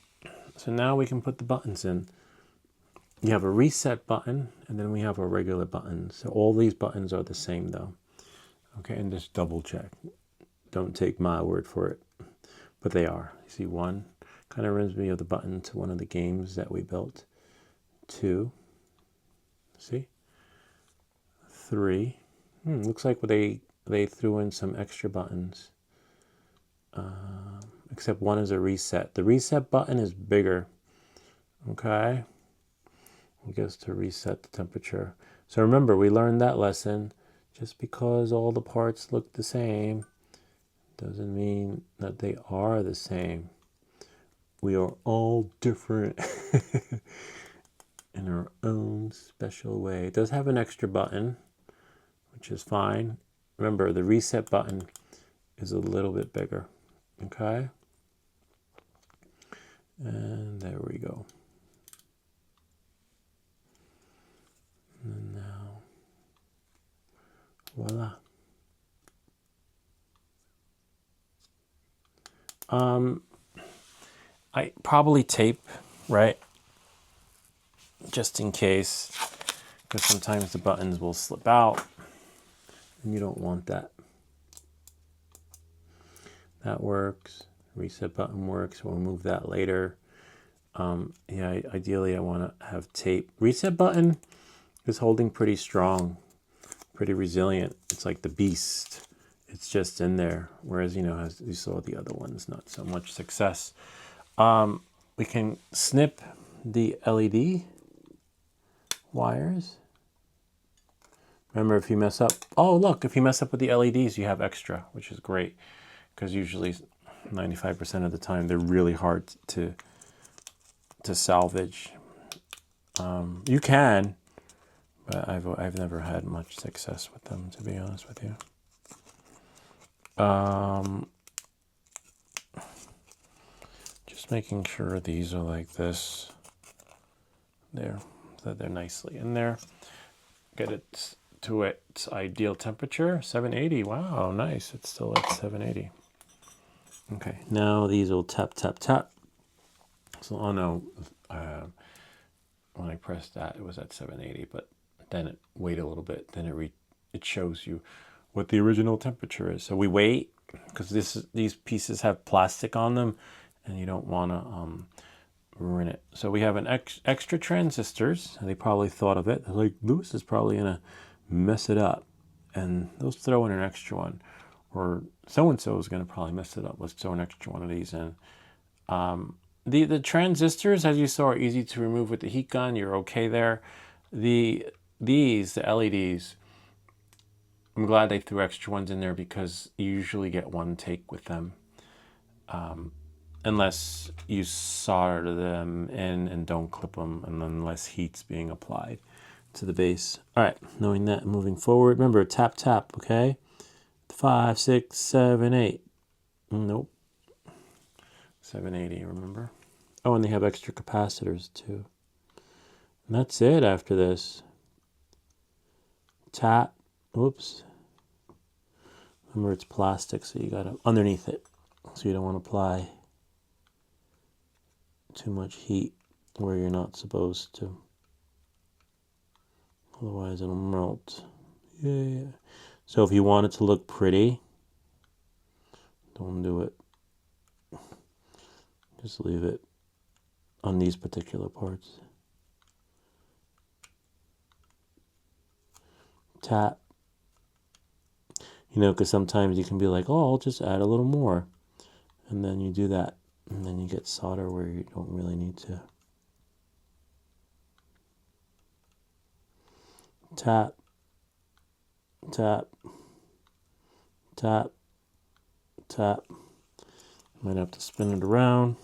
now we can put the buttons in. You have a reset button, and then we have a regular button. So all these buttons are the same though. Okay, and just double check. Don't take my word for it. But they are. You see, one kind of reminds me of the button to one of the games that we built. 2. See? 3. Looks like they threw in some extra buttons. Except one is a reset. The reset button is bigger. Okay? I guess to reset the temperature. So remember, we learned that lesson. Just because all the parts look the same doesn't mean that they are the same. We are all different in our own special way. It does have an extra button, which is fine. Remember, the reset button is a little bit bigger. Okay? And there we go. And now, voila. I probably tape, right? Just in case, because sometimes the buttons will slip out and you don't want that. That works. Reset button works. We'll move that later. Yeah, ideally I want to have tape. Reset button is holding pretty strong, pretty resilient. It's like the beast. It's just in there. Whereas, you know, as you saw the other ones, not so much success. We can snip the LED wires. Remember, if you mess up, oh look, if you mess up with the LEDs, you have extra, which is great, because usually 95% of the time they're really hard to salvage. You can, but I've never had much success with them, to be honest with you. Just making sure these are like this. There, that they're nicely in there. Get it to its ideal temperature, 780. Wow, nice. It's still at 780. Okay, now these will tap, tap, tap. So, oh no, when I pressed that, it was at 780, but then it wait a little bit, then it shows you what the original temperature is. So we wait, because these pieces have plastic on them, and you don't want to ruin it. So we have an extra transistors, and they probably thought of it. They're like, Lewis is probably gonna mess it up, and let's throw in an extra one, or so-and-so is gonna probably mess it up. Let's throw an extra one of these in. The transistors, as you saw, are easy to remove with the heat gun. You're okay there. The LEDs, I'm glad they threw extra ones in there, because you usually get one take with them. Unless you solder them in and don't clip them, and unless heat's being applied. to the base. All right, knowing that, moving forward. Remember, tap, tap, okay? 5, 6, 7, 8. Nope. 780, remember? Oh, and they have extra capacitors too. And that's it after this. Tap. Whoops. Remember, it's plastic, so you got to underneath it. So you don't want to apply too much heat where you're not supposed to. Otherwise, it'll melt. Yeah. So if you want it to look pretty, don't do it. Just leave it on these particular parts. Tap. You know, because sometimes you can be like, oh, I'll just add a little more. And then you do that. And then you get solder where you don't really need to. Tap. Tap. Tap. Tap. Might have to spin it around.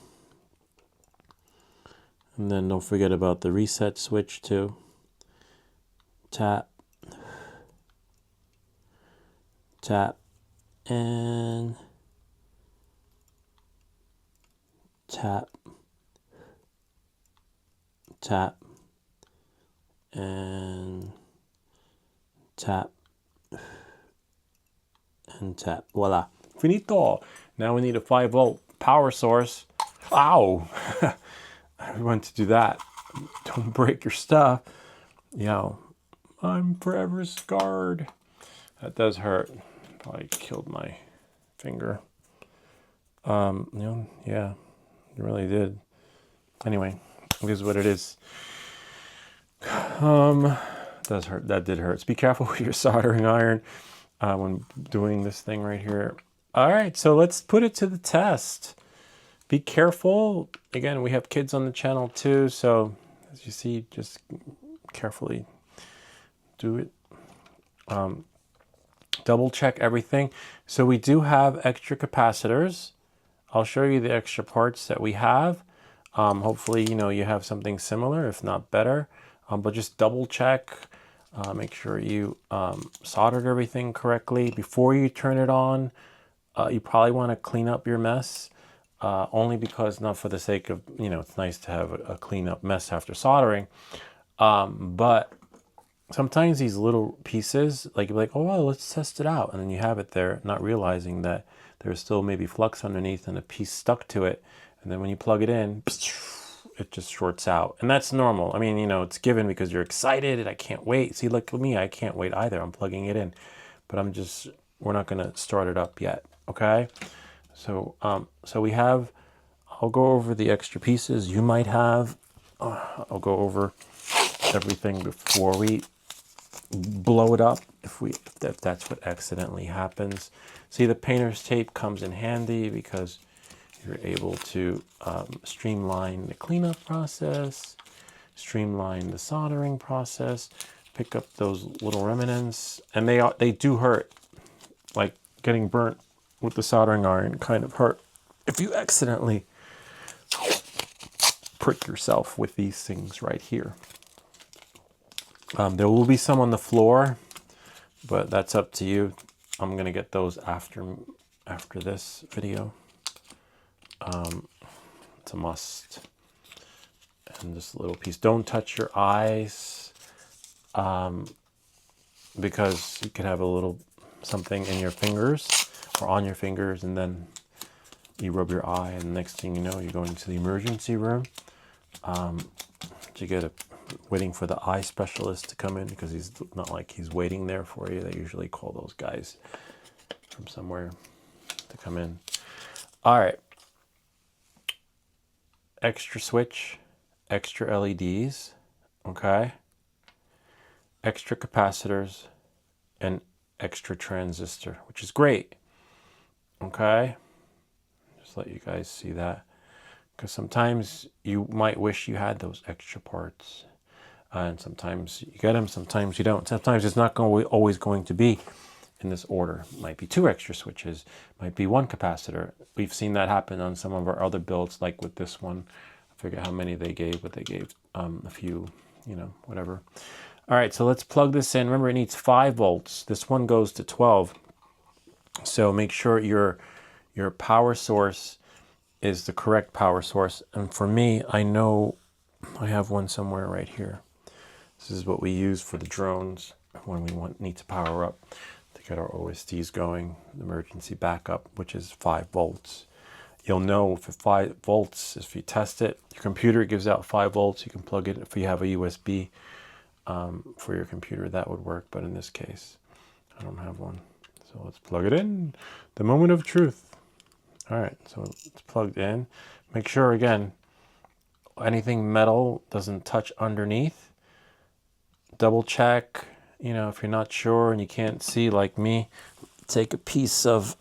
And then don't forget about the reset switch too. Tap. Tap. And tap. Tap. And tap. And tap. Voila. Finito. Now we need a 5-volt power source. Ow! I want to do that. Don't break your stuff. You know, I'm forever scarred. That does hurt. Probably killed my finger. You know, yeah, it really did. Anyway, it is what it is. Does hurt. That did hurt. So be careful with your soldering iron when doing this thing right here. All right, so let's put it to the test. Be careful. Again, we have kids on the channel too, so as you see, just carefully do it. Double check everything. So we do have extra capacitors. I'll show you the extra parts that we have. Hopefully, you know, you have something similar, if not better. But just double check. Make sure you soldered everything correctly before you turn it on. You probably want to clean up your mess. Only because, not for the sake of, you know, it's nice to have a clean up mess after soldering. But sometimes these little pieces, like you're like, oh, well, let's test it out. And then you have it there, not realizing that there's still maybe flux underneath and a piece stuck to it. And then when you plug it in, it just shorts out. And that's normal. I mean, you know, it's given because you're excited and I can't wait. See, look at me, I can't wait either. I'm plugging it in. But we're not going to start it up yet, okay? So, so we have, I'll go over the extra pieces you might have. I'll go over everything before we blow it up, if that's what accidentally happens. See, the painter's tape comes in handy because you're able to streamline the cleanup process, streamline the soldering process, pick up those little remnants, and they do hurt. Like getting burnt with the soldering iron kind of hurt if you accidentally prick yourself with these things right here. There will be some on the floor, but that's up to you. I'm gonna get those after this video. It's a must. And this little piece, don't touch your eyes, because you could have a little something in your fingers or on your fingers, and then you rub your eye, and the next thing you know, you're going to the emergency room. You get waiting for the eye specialist to come in, because he's not like he's waiting there for you. They usually call those guys from somewhere to come in. All right. Extra switch, extra LEDs, okay? Extra capacitors, and extra transistor, which is great, okay? Just let you guys see that, because sometimes you might wish you had those extra parts, and sometimes you get them, sometimes you don't. Sometimes it's not always going to be in this order. It might be 2 extra switches, might be 1 capacitor. We've seen that happen on some of our other builds, like with this one. I forget how many they gave, but they gave a few, you know, whatever. All right, so let's plug this in. Remember, it needs 5 volts. This one goes to 12. So make sure your power source is the correct power source. And for me, I know I have one somewhere right here. This is what we use for the drones when we need to power up to get our OSDs going, emergency backup, which is 5 volts. You'll know if it's 5 volts, if you test it, your computer gives out 5 volts, you can plug it. If you have a USB for your computer, that would work. But in this case, I don't have one. So let's plug it in. The moment of truth. All right, so it's plugged in. Make sure, again, anything metal doesn't touch underneath. Double check, you know, if you're not sure and you can't see like me, take a piece of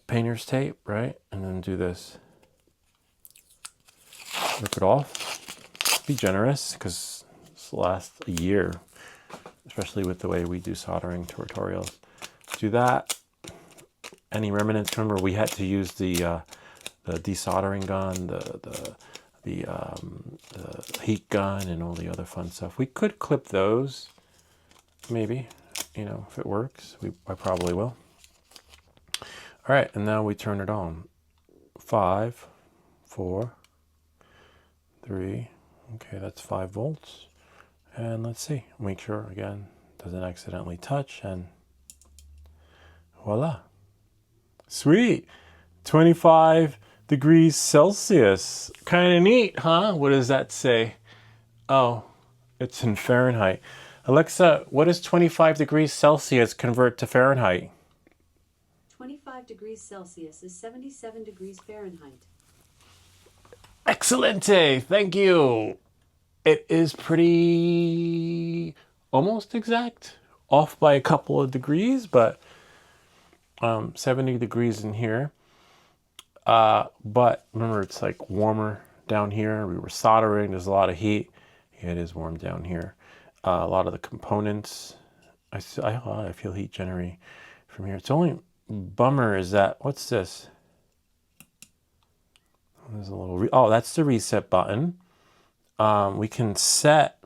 painter's tape, right? And then do this. Rip it off. Be generous, because this lasts a year, especially with the way we do soldering tutorials. Do that. Any remnants, remember we had to use the desoldering gun, the heat gun, and all the other fun stuff. We could clip those, maybe, you know, if it works. I probably will. All right, and now we turn it on. 5, 4, 3. Okay, that's 5 volts. And let's see. Make sure, again, doesn't accidentally touch, and voila. Sweet. 25 degrees Celsius. Kind of neat, huh? What does that say? Oh, it's in Fahrenheit. Alexa, what does 25 degrees Celsius convert to Fahrenheit? 25 degrees Celsius is 77 degrees Fahrenheit. Excellente. Thank you. It is pretty almost exact. Off by a couple of degrees, but 70 degrees in here. But remember, it's like warmer down here. We were soldering. There's a lot of heat. Yeah, it is warm down here. A lot of the components. I feel heat generate from here. It's only bummer is that, what's this? There's a little, oh, that's the reset button. We can set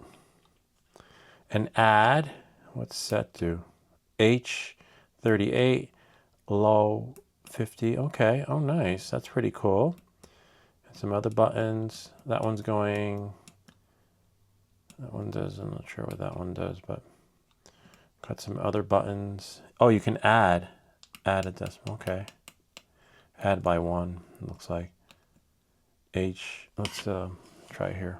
and add, what's set do? H38, low 50, okay, oh nice, that's pretty cool. And some other buttons, that one's going, that one does, I'm not sure what that one does, but got some other buttons. Oh, you can add a decimal, okay. Add by 1, it looks like. Let's try here.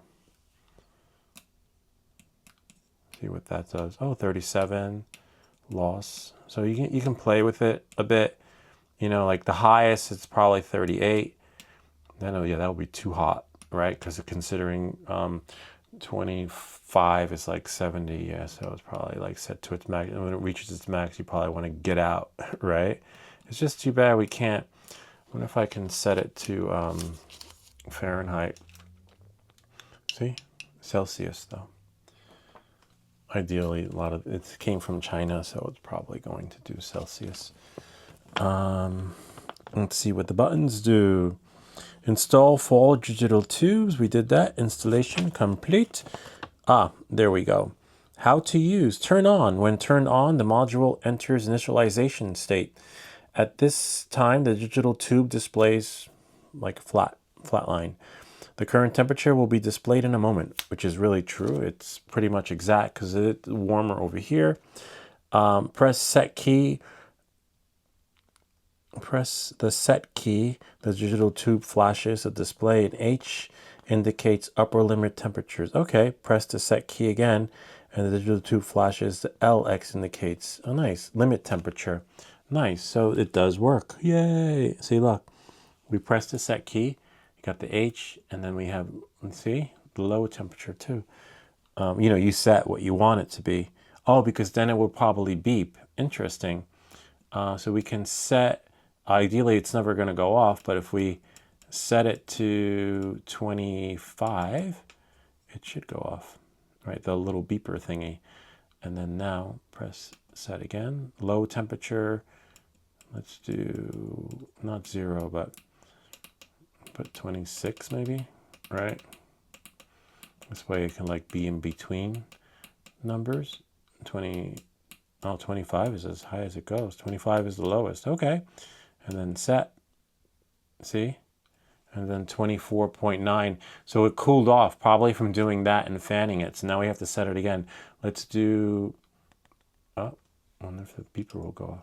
See what that does. Oh, 37 loss. So you can play with it a bit. You know, like the highest, it's probably 38. Then, oh yeah, that would be too hot, right? Because considering 25 is like 70. Yeah, so it's probably like set to its max. And when it reaches its max, you probably want to get out, right? It's just too bad we can't. I wonder if I can set it to Fahrenheit. See? Celsius, though. Ideally, a lot of it came from China, so it's probably going to do Celsius. Let's see what the buttons do. Install fall digital tubes. We did that. Installation complete. There we go. How to use. Turn on. When turned on, the module enters initialization state. At this time, the digital tube displays like a flat line. The current temperature will be displayed in a moment, which is really true. It's pretty much exact because it's warmer over here. Press set key. Press the set key. The digital tube flashes a display, and H indicates upper limit temperatures. Okay, press the set key again, and the digital tube flashes. The LX indicates, oh nice, limit temperature. Nice, so it does work. Yay! See, look, we press the set key. Got the H, and then we have, let's see, the low temperature too. You know, you set what you want it to be. Oh, because then it will probably beep. Interesting. So we can set, ideally it's never going to go off, but if we set it to 25, it should go off, right? The little beeper thingy. And then now press set again. Low temperature. Let's do, not 0, but put 26 maybe, right? This way it can like be in between numbers. 25 is as high as it goes. 25 is the lowest. Okay. And then set. See? And then 24.9. So it cooled off probably from doing that and fanning it. So now we have to set it again. Let's do... Oh, I wonder if the beeper will go off.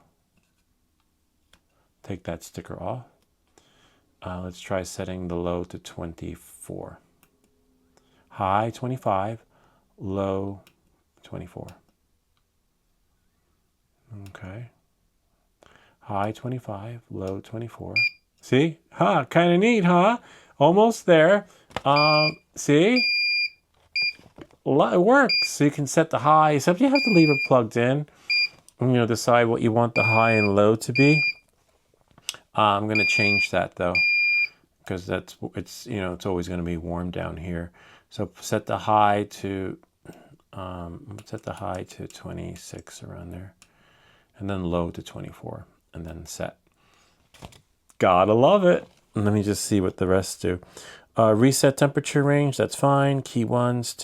Take that sticker off. Let's try setting the low to 24. High 25, low 24. Okay. High 25, low 24. See? Huh, kind of neat, huh? Almost there. See? It works. So you can set the high, except you have to leave it plugged in. And, decide what you want the high and low to be. I'm going to change that though, because it's always going to be warm down here. So set the high to 26 around there, and then low to 24, and then set. Gotta love it. And let me just see what the rest do. Reset temperature range, that's fine. Key ones,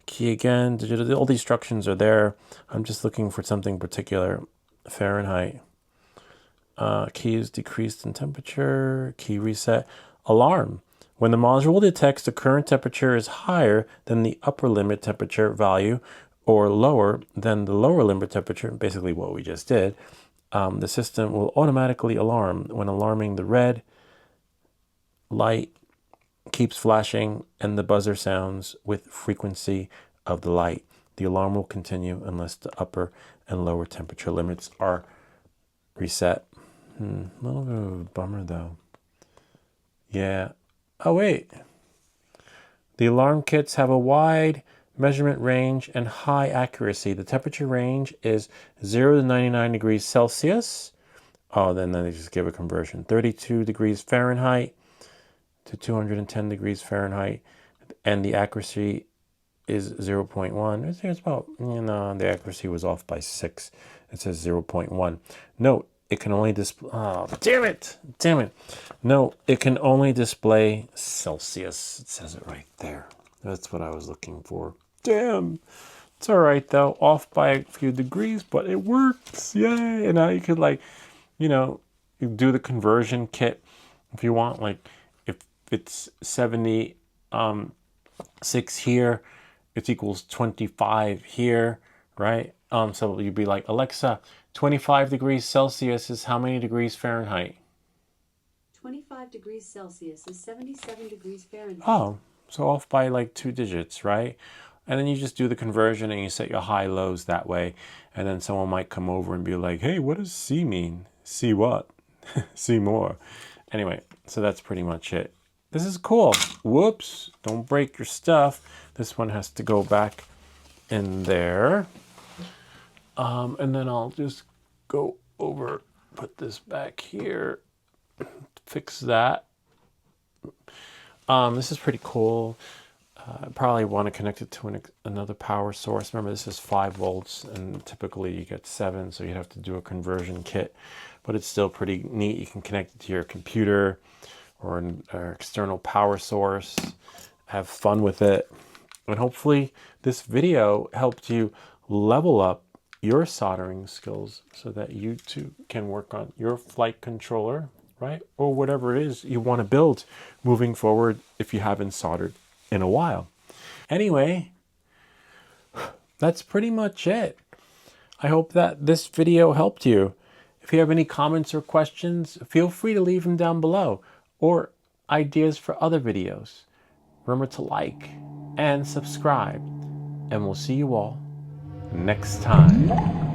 key again. All these instructions are there. I'm just looking for something particular. Fahrenheit. Key is decreased in temperature. Key reset. Alarm. When the module detects the current temperature is higher than the upper limit temperature value or lower than the lower limit temperature, basically what we just did, the system will automatically alarm. When alarming, the red light keeps flashing and the buzzer sounds with frequency of the light. The alarm will continue unless the upper and lower temperature limits are reset. A little bit of a bummer though. Yeah. Oh wait. The alarm kits have a wide measurement range and high accuracy. The temperature range is 0 to 99 degrees Celsius. Oh, then they just give a conversion. 32 degrees Fahrenheit to 210 degrees Fahrenheit. And the accuracy is 0.1. It's about, the accuracy was off by 6. It says 0.1. Note, it can only display, oh, damn it. No, it can only display Celsius. It says it right there. That's what I was looking for. Damn. It's all right, though. Off by a few degrees, but it works. Yay. And now you could, you do the conversion kit if you want. Like, if it's 76 here, it equals 25 here, right? So you'd be like, Alexa, 25 degrees Celsius is how many degrees Fahrenheit? 25 degrees Celsius is 77 degrees Fahrenheit. Oh, so off by like 2 digits, right? And then you just do the conversion and you set your high lows that way. And then someone might come over and be like, hey, what does C mean? See what? See more. Anyway, so that's pretty much it. This is cool. Whoops, don't break your stuff. This one has to go back in there. And then I'll just go over, put this back here, fix that. This is pretty cool. I probably want to connect it to another power source. Remember, this is 5 volts, and typically you get 7, so you'd have to do a conversion kit. But it's still pretty neat. You can connect it to your computer or an external power source. Have fun with it. And hopefully this video helped you level up your soldering skills so that you too can work on your flight controller, right? Or whatever it is you want to build moving forward if you haven't soldered in a while. Anyway, that's pretty much it. I hope that this video helped you. If you have any comments or questions, feel free to leave them down below, or ideas for other videos. Remember to like and subscribe, and we'll see you all next time.